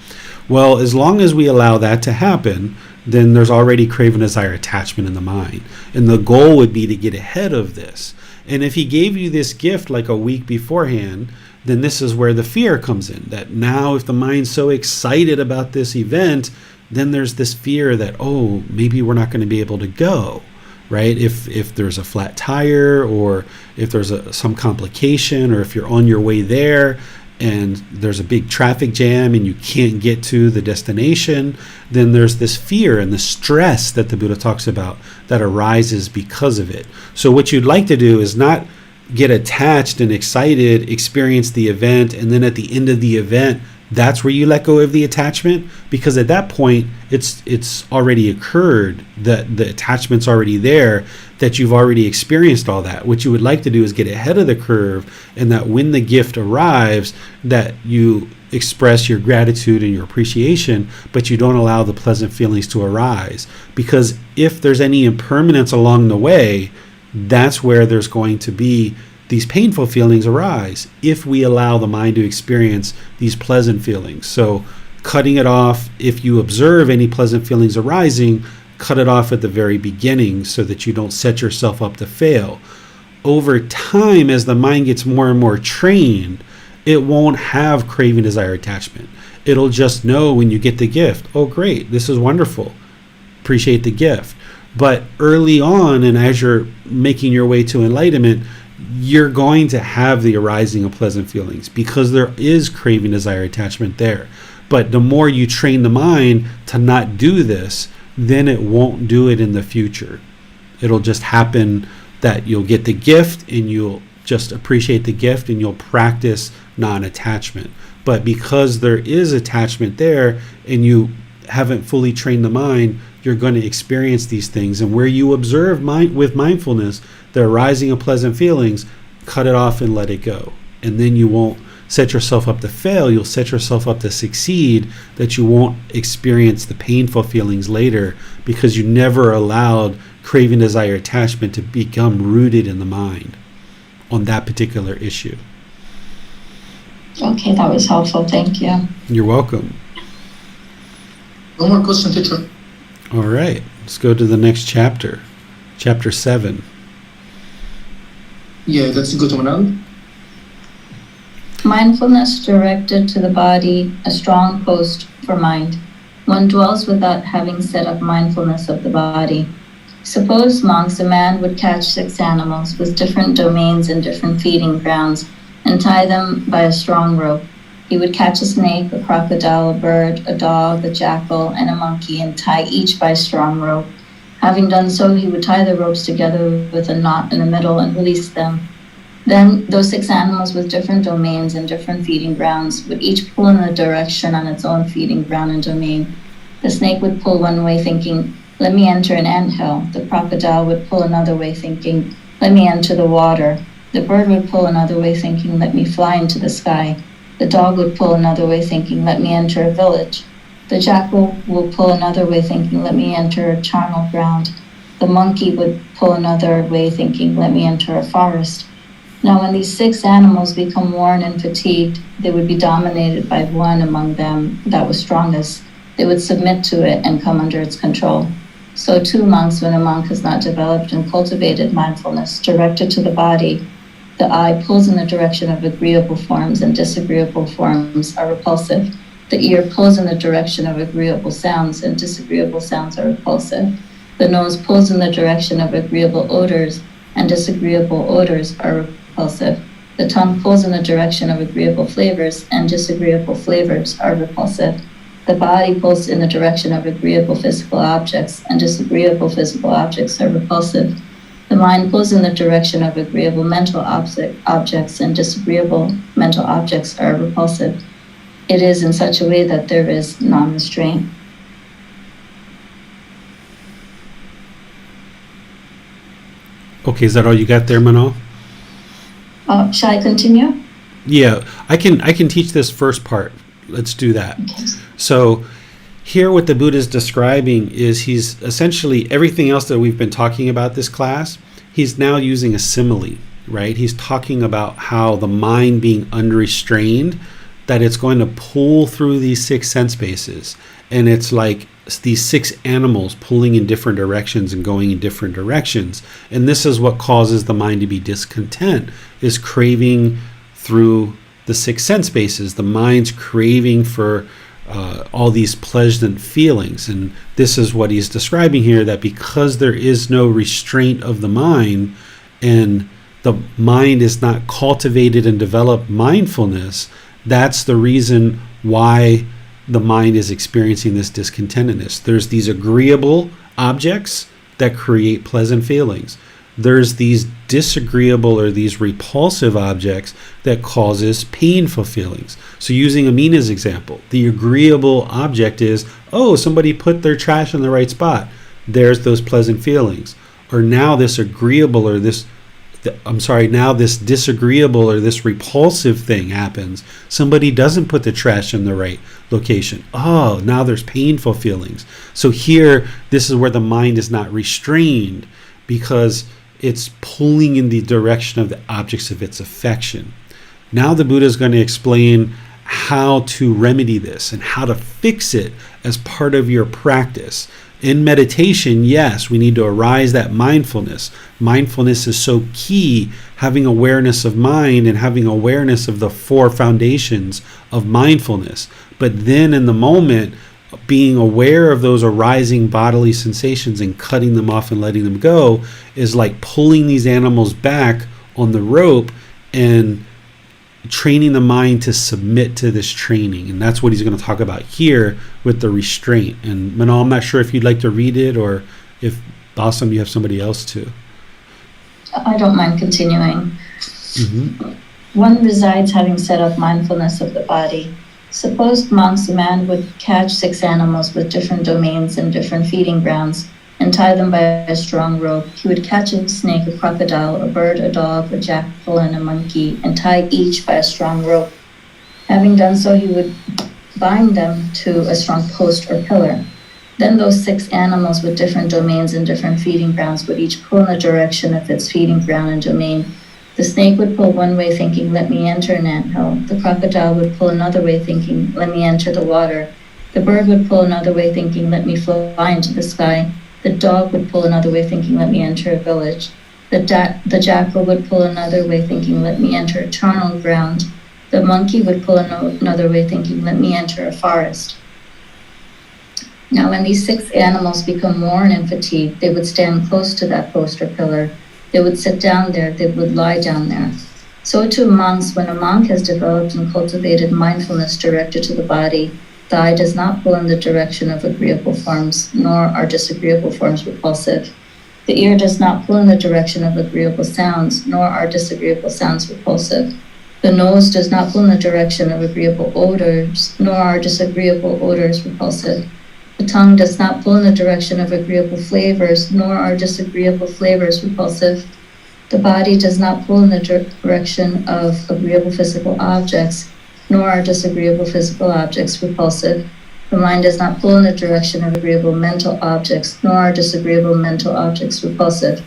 Well, as long as we allow that to happen, then there's already craving, desire, attachment in the mind. And the goal would be to get ahead of this. And if he gave you this gift like a week beforehand, then this is where the fear comes in. That now if the mind's so excited about this event, then there's this fear that, oh, maybe we're not going to be able to go, right? If there's a flat tire, or if there's some complication, or if you're on your way there and there's a big traffic jam and you can't get to the destination, then there's this fear and the stress that the Buddha talks about that arises because of it. So what you'd like to do is not get attached and excited, experience the event, and then at the end of the event, that's where you let go of the attachment, because at that point it's already occurred, that the attachment's already there, that you've already experienced all that. What you would like to do is get ahead of the curve, and that when the gift arrives, that you express your gratitude and your appreciation, but you don't allow the pleasant feelings to arise. Because if there's any impermanence along the way, that's where there's going to be these painful feelings arise if we allow the mind to experience these pleasant feelings. So cutting it off, if you observe any pleasant feelings arising, cut it off at the very beginning so that you don't set yourself up to fail. Over time, as the mind gets more and more trained, it won't have craving, desire, attachment. It'll just know when you get the gift, oh great, this is wonderful, appreciate the gift. But early on, and as you're making your way to enlightenment, you're going to have the arising of pleasant feelings because there is craving, desire, attachment there. But the more you train the mind to not do this, then it won't do it in the future. It'll just happen that you'll get the gift and you'll just appreciate the gift and you'll practice non-attachment. But because there is attachment there and you haven't fully trained the mind, you're going to experience these things. And where you observe with mindfulness the arising of pleasant feelings, cut it off and let it go. And then you won't set yourself up to fail. You'll set yourself up to succeed, that you won't experience the painful feelings later because you never allowed craving, desire, attachment to become rooted in the mind on that particular issue. Okay, that was helpful. Thank you. You're welcome. One more question, teacher. All right, let's go to the next chapter, chapter 7. Yeah, that's good one now. Mindfulness directed to the body, a strong post for mind. One dwells without having set up mindfulness of the body. Suppose, monks, a man would catch 6 animals with different domains and different feeding grounds and tie them by a strong rope. He would catch a snake, a crocodile, a bird, a dog, a jackal, and a monkey, and tie each by a strong rope. Having done so, he would tie the ropes together with a knot in the middle and release them. Then those 6 animals with different domains and different feeding grounds would each pull in a direction on its own feeding ground and domain. The snake would pull one way thinking, let me enter an anthill. The crocodile would pull another way thinking, let me enter the water. The bird would pull another way thinking, let me fly into the sky. The dog would pull another way thinking, let me enter a village. The jackal will pull another way thinking, let me enter a charnel ground. The monkey would pull another way thinking, let me enter a forest. Now when these 6 animals become worn and fatigued, they would be dominated by one among them that was strongest. They would submit to it and come under its control. So too, monks, when a monk has not developed and cultivated mindfulness directed to the body, the eye pulls in the direction of agreeable forms and disagreeable forms are repulsive. The ear pulls in the direction of agreeable sounds and disagreeable sounds are repulsive. The nose pulls in the direction of agreeable odors and disagreeable odors are repulsive. The tongue pulls in the direction of agreeable flavors and disagreeable flavors are repulsive. The body pulls in the direction of agreeable physical objects, and disagreeable physical objects are repulsive. The mind pulls in the direction of agreeable mental objects, and disagreeable mental objects are repulsive. It is in such a way that there is non-restraint. Okay, is that all you got there, Manal? Shall I continue? Yeah, I can teach this first part. Let's do that. Okay. So here what the Buddha is describing is he's essentially everything else that we've been talking about this class, he's now using a simile, right? He's talking about how the mind being unrestrained, that it's going to pull through these 6 sense bases. And it's like these 6 animals pulling in different directions and going in different directions. And this is what causes the mind to be discontent, is craving through the 6 sense bases. The mind's craving for all these pleasant feelings. And this is what he's describing here, that because there is no restraint of the mind, and the mind is not cultivated and developed mindfulness, that's the reason why the mind is experiencing this discontentedness. There's these agreeable objects that create pleasant feelings. There's these disagreeable or these repulsive objects that causes painful feelings. So using Amina's example, the agreeable object is, oh, somebody put their trash in the right spot. There's those pleasant feelings. Or now this agreeable or this disagreeable or this repulsive thing happens. Somebody doesn't put the trash in the right location. Oh, now there's painful feelings. So here, this is where the mind is not restrained, because it's pulling in the direction of the objects of its affection. Now the Buddha is going to explain how to remedy this and how to fix it as part of your practice. In meditation, yes, we need to arise that mindfulness. Mindfulness is so key, having awareness of mind and having awareness of the 4 foundations of mindfulness. But then in the moment, being aware of those arising bodily sensations and cutting them off and letting them go is like pulling these animals back on the rope and training the mind to submit to this training. And that's what he's going to talk about here with the restraint. And Manal, I'm not sure if you'd like to read it, or if Basam, you have somebody else to. I don't mind continuing. Mm-hmm. One resides having set up mindfulness of the body. Suppose, monks, a man would catch 6 animals with different domains and different feeding grounds, and tie them by a strong rope. He would catch a snake, a crocodile, a bird, a dog, a jackal, and a monkey, and tie each by a strong rope. Having done so, he would bind them to a strong post or pillar. Then those 6 animals with different domains and different feeding grounds would each pull in the direction of its feeding ground and domain. The snake would pull one way, thinking, let me enter an anthill. The crocodile would pull another way, thinking, let me enter the water. The bird would pull another way, thinking, let me fly into the sky. The dog would pull another way, thinking, let me enter a village. The jackal would pull another way, thinking, let me enter eternal ground. The monkey would pull another way, thinking, let me enter a forest. Now when these 6 animals become worn and fatigued, they would stand close to that post or pillar. They would sit down there, they would lie down there. So too monks, when a monk has developed and cultivated mindfulness directed to the body, the eye does not pull in the direction of agreeable forms, nor are disagreeable forms repulsive. The ear does not pull in the direction of agreeable sounds, nor are disagreeable sounds repulsive. The nose does not pull in the direction of agreeable odors, nor are disagreeable odors repulsive. The tongue does not pull in the direction of agreeable flavors, nor are disagreeable flavors repulsive. The body does not pull in the direction of agreeable physical objects, nor are disagreeable physical objects repulsive. The mind does not pull in the direction of agreeable mental objects, nor are disagreeable mental objects repulsive.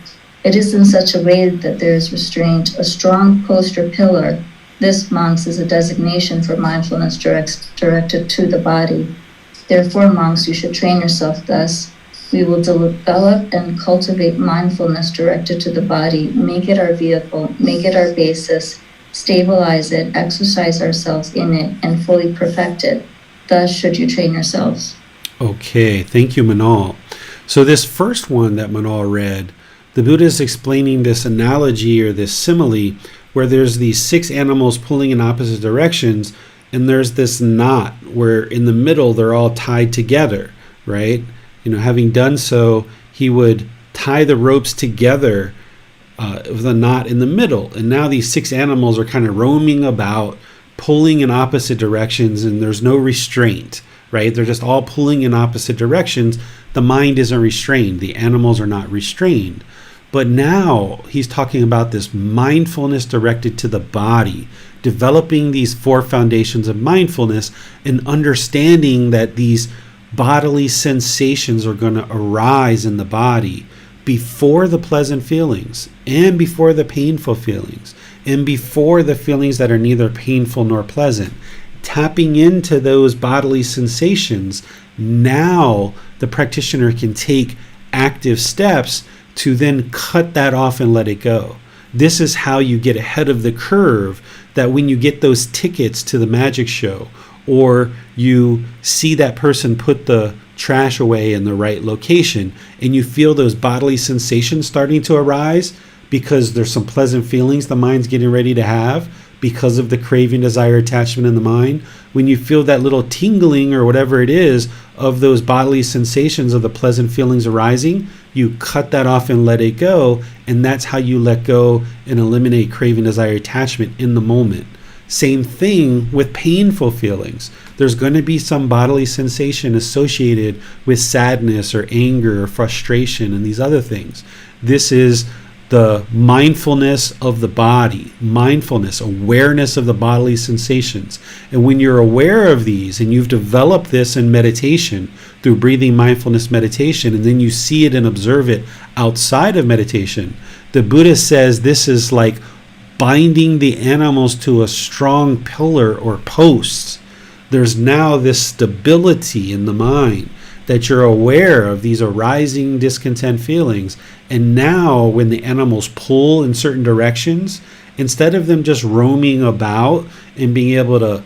It is in such a way that there is restraint. A strong post or pillar, this, monks, is a designation for mindfulness directed to the body. Therefore, monks, you should train yourself thus. We will develop and cultivate mindfulness directed to the body, make it our vehicle, make it our basis, stabilize it, exercise ourselves in it, and fully perfect it. Thus should you train yourselves. Okay, thank you, Manal. So this first one that Manal read, the Buddha is explaining this analogy or this simile where there's these 6 animals pulling in opposite directions, and there's this knot where in the middle they're all tied together, right? Having done so, he would tie the ropes together with a knot in the middle. And now these 6 animals are kind of roaming about, pulling in opposite directions, and there's no restraint, right? They're just all pulling in opposite directions. The mind isn't restrained. The animals are not restrained. But now he's talking about this mindfulness directed to the body, developing these 4 foundations of mindfulness and understanding that these bodily sensations are going to arise in the body before the pleasant feelings and before the painful feelings and before the feelings that are neither painful nor pleasant. Tapping into those bodily sensations, now the practitioner can take active steps to then cut that off and let it go. This is how you get ahead of the curve, that when you get those tickets to the magic show, or you see that person put the trash away in the right location, and you feel those bodily sensations starting to arise because there's some pleasant feelings the mind's getting ready to have because of the craving, desire, attachment in the mind. When you feel that little tingling or whatever it is of those bodily sensations of the pleasant feelings arising, you cut that off and let it go. And that's how you let go and eliminate craving, desire, attachment in the moment. Same thing with painful feelings. There's going to be some bodily sensation associated with sadness or anger or frustration and these other things. This is the mindfulness of the body, mindfulness, awareness of the bodily sensations. And when you're aware of these and you've developed this in meditation through breathing mindfulness meditation, and then you see it and observe it outside of meditation, the Buddha says this is like binding the animals to a strong pillar or post. There's now this stability in the mind that you're aware of these arising discontent feelings. And now when the animals pull in certain directions, instead of them just roaming about and being able to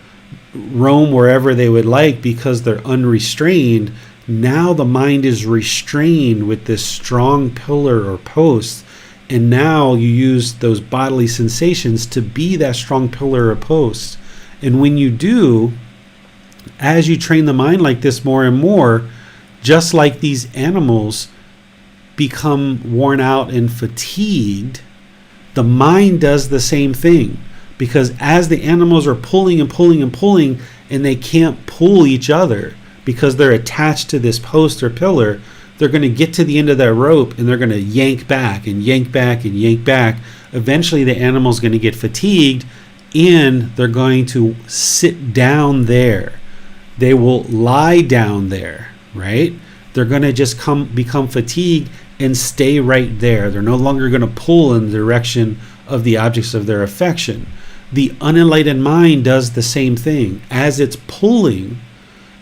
roam wherever they would like because they're unrestrained, now the mind is restrained with this strong pillar or post. And now you use those bodily sensations to be that strong pillar or post. And when you do, as you train the mind like this more and more, just like these animals become worn out and fatigued, the mind does the same thing. Because as the animals are pulling and pulling and pulling, and they can't pull each other because they're attached to this post or pillar, they're going to get to the end of that rope and they're going to yank back and yank back and yank back. Eventually the animal's going to get fatigued and they're going to sit down there. They will lie down there, right? They're going to just become fatigued and stay right there. They're no longer going to pull in the direction of the objects of their affection. The unenlightened mind does the same thing. As it's pulling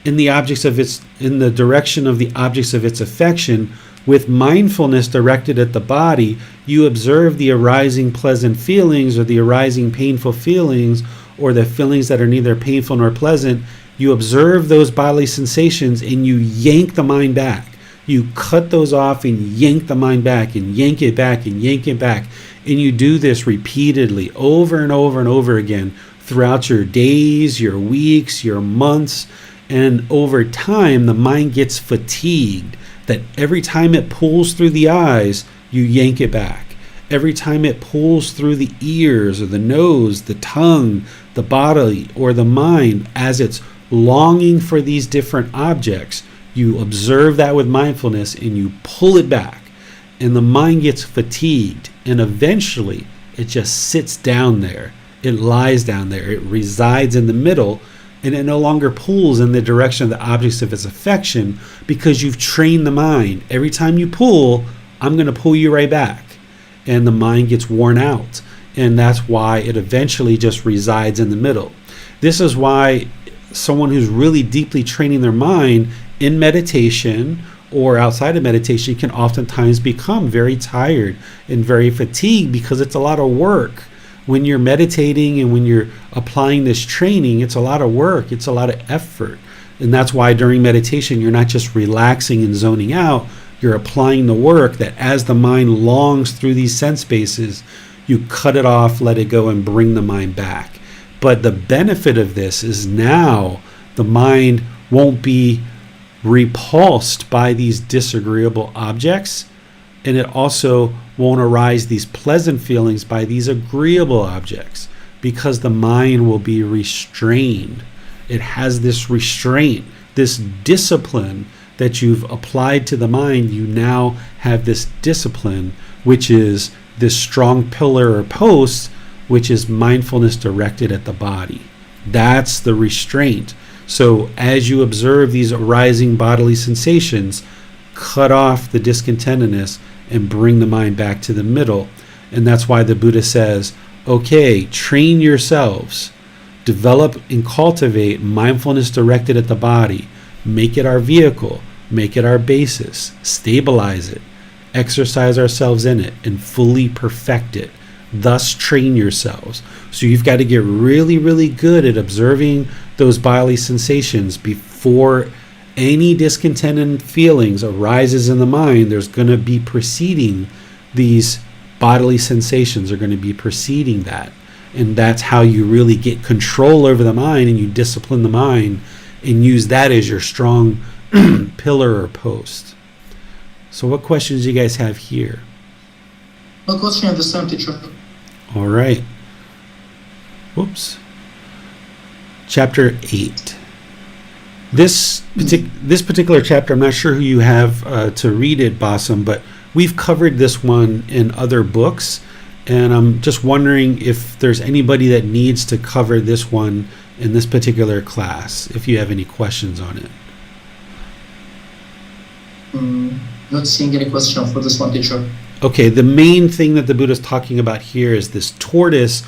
in the direction of the objects of its affection, with mindfulness directed at the body, you observe the arising pleasant feelings or the arising painful feelings or the feelings that are neither painful nor pleasant. You observe those bodily sensations and you yank the mind back. You cut those off and yank the mind back and yank it back and yank it back. And you do this repeatedly over and over and over again throughout your days, your weeks, your months. And over time, the mind gets fatigued that every time it pulls through the eyes, you yank it back. Every time it pulls through the ears or the nose, the tongue, the body, or the mind, as it's longing for these different objects, you observe that with mindfulness and you pull it back. And the mind gets fatigued. And eventually, it just sits down there. It lies down there. It resides in the middle. And it no longer pulls in the direction of the objects of its affection because you've trained the mind. Every time you pull, I'm going to pull you right back. And the mind gets worn out. And that's why it eventually just resides in the middle. This is why someone who's really deeply training their mind in meditation or outside of meditation can oftentimes become very tired and very fatigued because it's a lot of work. When you're meditating and when you're applying this training, it's a lot of work, it's a lot of effort. And that's why during meditation, you're not just relaxing and zoning out, you're applying the work that as the mind longs through these sense spaces, you cut it off, let it go, and bring the mind back. But the benefit of this is now the mind won't be repulsed by these disagreeable objects, and it also won't arise these pleasant feelings by these agreeable objects, because the mind will be restrained. It has this restraint, this discipline that you've applied to the mind. You now have this discipline, which is this strong pillar or post, which is mindfulness directed at the body. That's the restraint. So as you observe these arising bodily sensations, cut off the discontentedness and bring the mind back to the middle. And that's why the Buddha says, okay, train yourselves, develop and cultivate mindfulness directed at the body, make it our vehicle, make it our basis, stabilize it, exercise ourselves in it, and fully perfect it. Thus train yourselves. So you've got to get really, really good at observing those bodily sensations before any discontented feelings arises in the mind. There's going to be preceding these bodily sensations are going to be preceding that. And that's how you really get control over the mind, and you discipline the mind and use that as your strong pillar or post. So what questions do you guys have here? No question at this time, teacher. All right. Whoops. Chapter 8. This particular chapter, I'm not sure who you have to read it, Basam, but we've covered this one in other books, and I'm just wondering if there's anybody that needs to cover this one in this particular class, if you have any questions on it. Not seeing any question for this one, teacher. Okay, the main thing that the Buddha is talking about here is this tortoise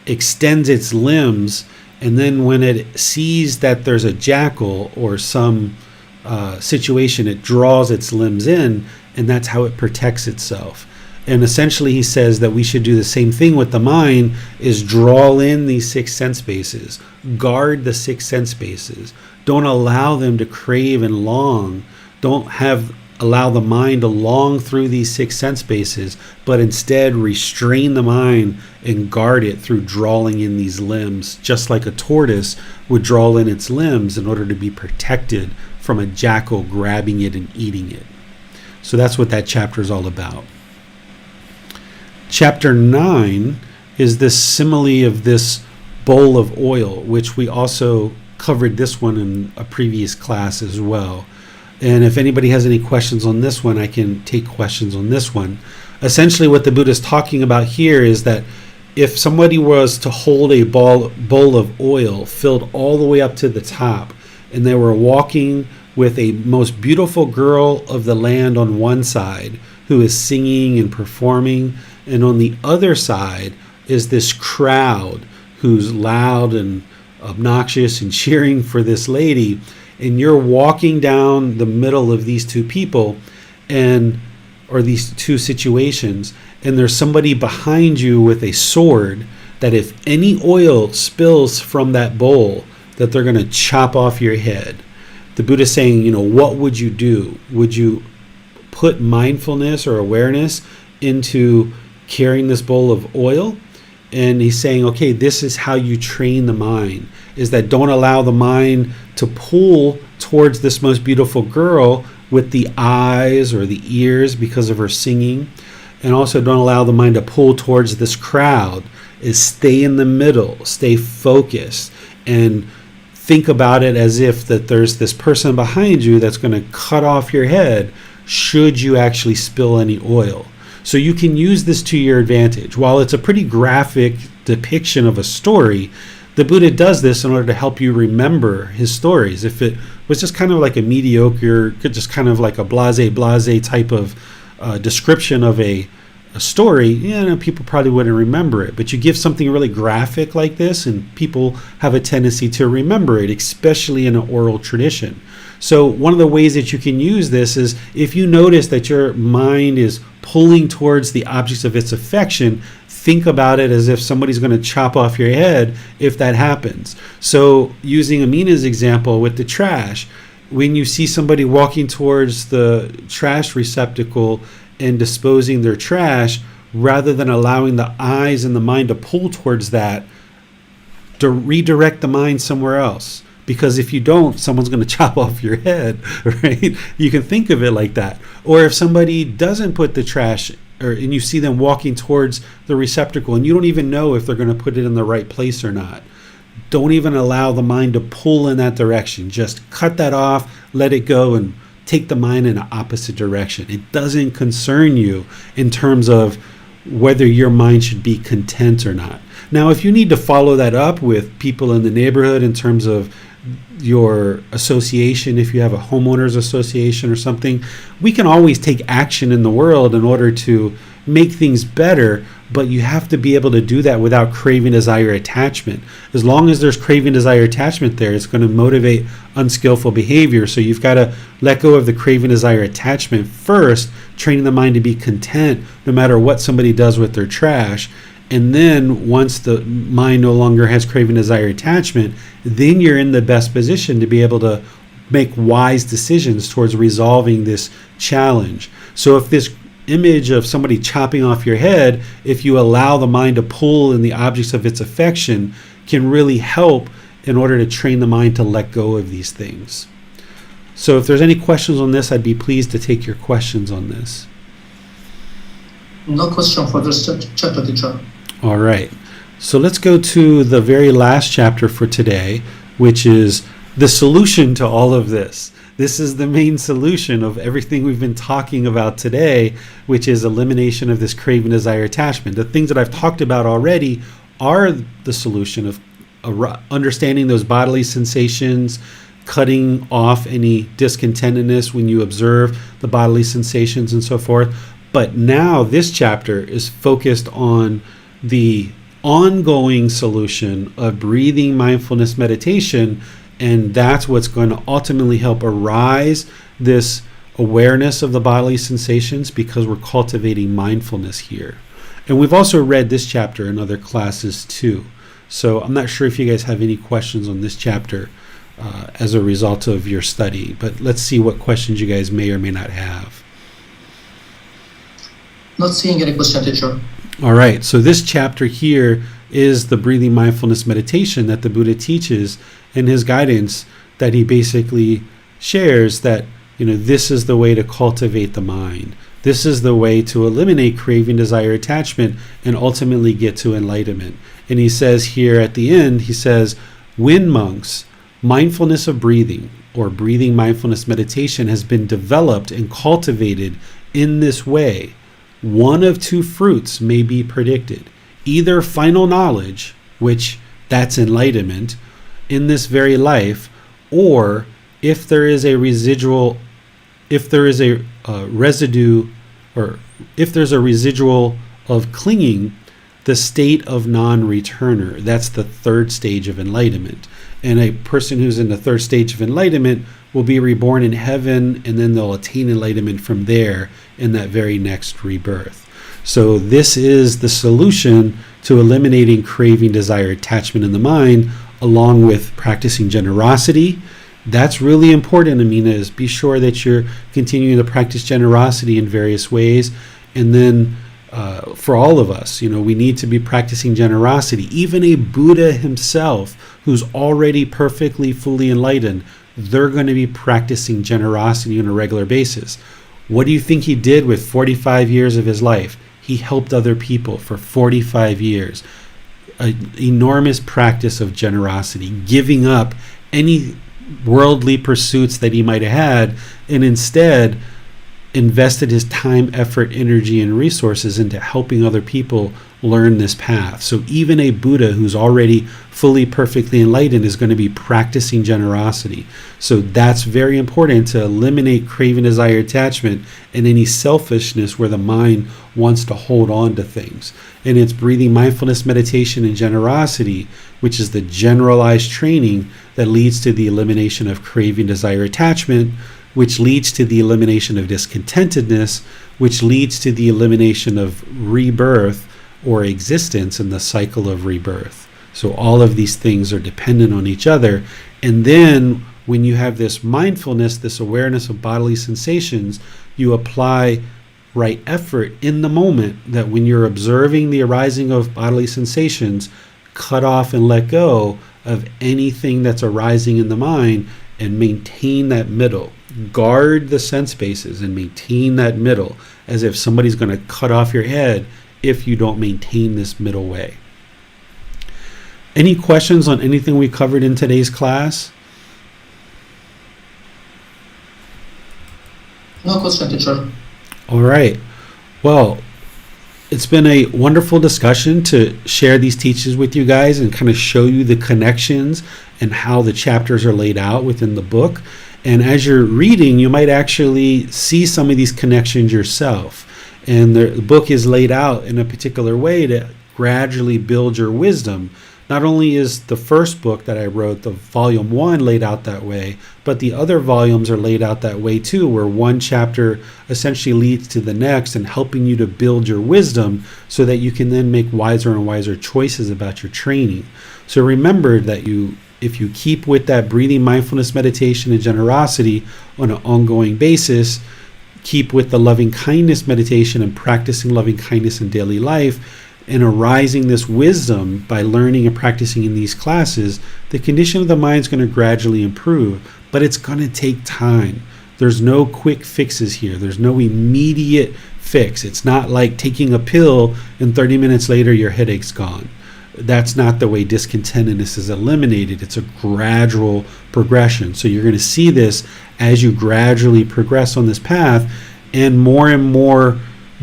extends its limbs, and then when it sees that there's a jackal or some situation, it draws its limbs in, and that's how it protects itself. And essentially he says that we should do the same thing with the mind, is draw in these six sense bases, guard the six sense bases, don't allow them to crave and long, don't allow the mind to long through these six sense bases, but instead restrain the mind and guard it through drawing in these limbs, just like a tortoise would draw in its limbs in order to be protected from a jackal grabbing it and eating it. So that's what that chapter is all about. Chapter 9 is this simile of this bowl of oil, which we also covered this one in a previous class as well. And if anybody has any questions on this one, I can take questions on this one. Essentially what the Buddha is talking about here is that if somebody was to hold a bowl of oil filled all the way up to the top, and they were walking with a most beautiful girl of the land on one side who is singing and performing, and on the other side is this crowd who's loud and obnoxious and cheering for this lady, and you're walking down the middle of these two people or these two situations, and there's somebody behind you with a sword that if any oil spills from that bowl, that they're going to chop off your head. The Buddha is saying, what would you do? Would you put mindfulness or awareness into carrying this bowl of oil? And he's saying, okay, this is how you train the mind, is that don't allow the mind to pull towards this most beautiful girl with the eyes or the ears because of her singing. And also don't allow the mind to pull towards this crowd. Is stay in the middle, stay focused, and think about it as if that there's this person behind you that's going to cut off your head should you actually spill any oil. So you can use this to your advantage. While it's a pretty graphic depiction of a story, the Buddha does this in order to help you remember his stories. If it was just kind of like a mediocre, just kind of like a blase type of description of a story, people probably wouldn't remember it. But you give something really graphic like this, and people have a tendency to remember it, especially in an oral tradition. So one of the ways that you can use this is if you notice that your mind is pulling towards the objects of its affection, think about it as if somebody's going to chop off your head if that happens. So using Amina's example with the trash, when you see somebody walking towards the trash receptacle and disposing their trash, rather than allowing the eyes and the mind to pull towards that, to redirect the mind somewhere else. Because if you don't, someone's going to chop off your head, right? You can think of it like that. Or if somebody doesn't put the trash, and you see them walking towards the receptacle, and you don't even know if they're going to put it in the right place or not, don't even allow the mind to pull in that direction. Just cut that off, let it go, and take the mind in the opposite direction. It doesn't concern you in terms of whether your mind should be content or not. Now, if you need to follow that up with people in the neighborhood in terms of your association, if you have a homeowners association or something, we can always take action in the world in order to make things better, but you have to be able to do that without craving, desire, attachment. As long as there's craving, desire, attachment there, it's going to motivate unskillful behavior. So you've got to let go of the craving, desire, attachment first, training the mind to be content no matter what somebody does with their trash. And then once the mind no longer has craving, desire, attachment, then you're in the best position to be able to make wise decisions towards resolving this challenge. So if this image of somebody chopping off your head, if you allow the mind to pull in the objects of its affection, can really help in order to train the mind to let go of these things. So if there's any questions on this, I'd be pleased to take your questions on this. No question for this chapter, teacher. All right. So let's go to the very last chapter for today, which is the solution to all of this. This is the main solution of everything we've been talking about today, which is elimination of this craving, desire, attachment. The things that I've talked about already are the solution of understanding those bodily sensations, cutting off any discontentedness when you observe the bodily sensations and so forth. But now this chapter is focused on the ongoing solution of breathing mindfulness meditation, and that's what's going to ultimately help arise this awareness of the bodily sensations, because we're cultivating mindfulness here. And we've also read this chapter in other classes too. So I'm not sure if you guys have any questions on this chapter as a result of your study, but let's see what questions you guys may or may not have. Not seeing any question, teacher. All right, so this chapter here is the breathing mindfulness meditation that the Buddha teaches in his guidance, that he basically shares that, this is the way to cultivate the mind. This is the way to eliminate craving, desire, attachment, and ultimately get to enlightenment. And he says here at the end, he says, when monks, mindfulness of breathing or breathing mindfulness meditation has been developed and cultivated in this way, one of two fruits may be predicted: either final knowledge, which that's enlightenment in this very life, or if there is a residual, if there is a residue, or if there's a residual of clinging, the state of non-returner. That's the third stage of enlightenment. And a person who's in the third stage of enlightenment will be reborn in heaven, and then they'll attain enlightenment from there in that very next rebirth. So this is the solution to eliminating craving, desire, attachment in the mind, along with practicing generosity. That's really important, Amina, is be sure that you're continuing to practice generosity in various ways. And then for all of us, we need to be practicing generosity. Even a Buddha himself, who's already perfectly, fully enlightened, they're going to be practicing generosity on a regular basis. What do you think he did with 45 years of his life? He helped other people for 45 years. An enormous practice of generosity, giving up any worldly pursuits that he might have had, and instead invested his time, effort, energy, and resources into helping other people learn this path. So even a Buddha who's already fully, perfectly enlightened is going to be practicing generosity. So that's very important, to eliminate craving, desire, attachment, and any selfishness where the mind wants to hold on to things. And it's breathing mindfulness meditation and generosity, which is the generalized training that leads to the elimination of craving, desire, attachment, which leads to the elimination of discontentedness, which leads to the elimination of rebirth or existence in the cycle of rebirth. So all of these things are dependent on each other. And then when you have this mindfulness, this awareness of bodily sensations, you apply right effort in the moment, that when you're observing the arising of bodily sensations, cut off and let go of anything that's arising in the mind and maintain that middle. Guard the sense spaces and maintain that middle, as if somebody's going to cut off your head if you don't maintain this middle way. Any questions on anything we covered in today's class? No question, teacher. All right. Well, it's been a wonderful discussion to share these teachings with you guys and kind of show you the connections and how the chapters are laid out within the book. And as you're reading, you might actually see some of these connections yourself. And the book is laid out in a particular way to gradually build your wisdom. Not only is the first book that I wrote, the volume 1, laid out that way, but the other volumes are laid out that way too, where one chapter essentially leads to the next and helping you to build your wisdom so that you can then make wiser and wiser choices about your training. So remember that if you keep with that breathing, mindfulness, meditation, and generosity on an ongoing basis, keep with the loving kindness meditation and practicing loving kindness in daily life, and arising this wisdom by learning and practicing in these classes, the condition of the mind is going to gradually improve, but it's going to take time. There's no quick fixes here. There's no immediate fix. It's not like taking a pill and 30 minutes later your headache's gone. That's not the way discontentedness is eliminated. It's a gradual progression. So you're going to see this as you gradually progress on this path, and more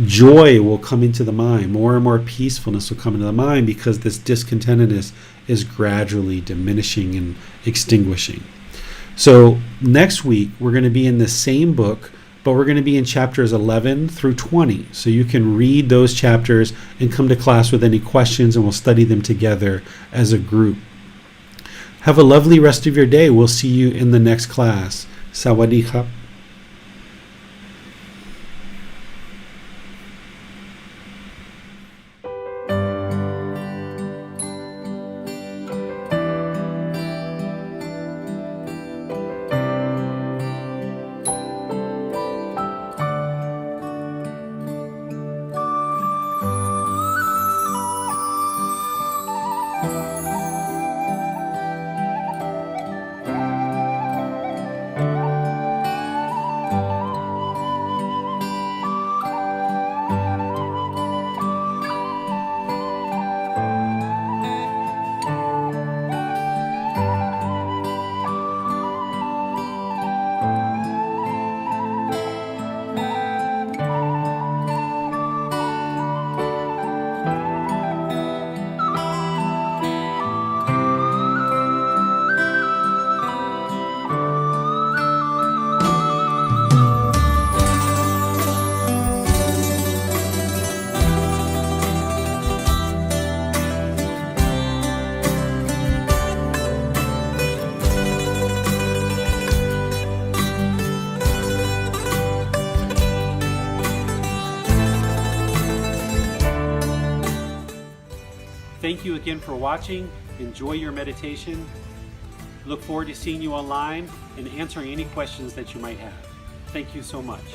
joy will come into the mind, more and more peacefulness will come into the mind, because this discontentedness is gradually diminishing and extinguishing. So next week we're going to be in the same book, but we're going to be in chapters 11 through 20. So you can read those chapters and come to class with any questions, and we'll study them together as a group. Have a lovely rest of your day. We'll see you in the next class. Sawadee khap. Thank you again for watching. Enjoy your meditation. Look forward to seeing you online and answering any questions that you might have. Thank you so much.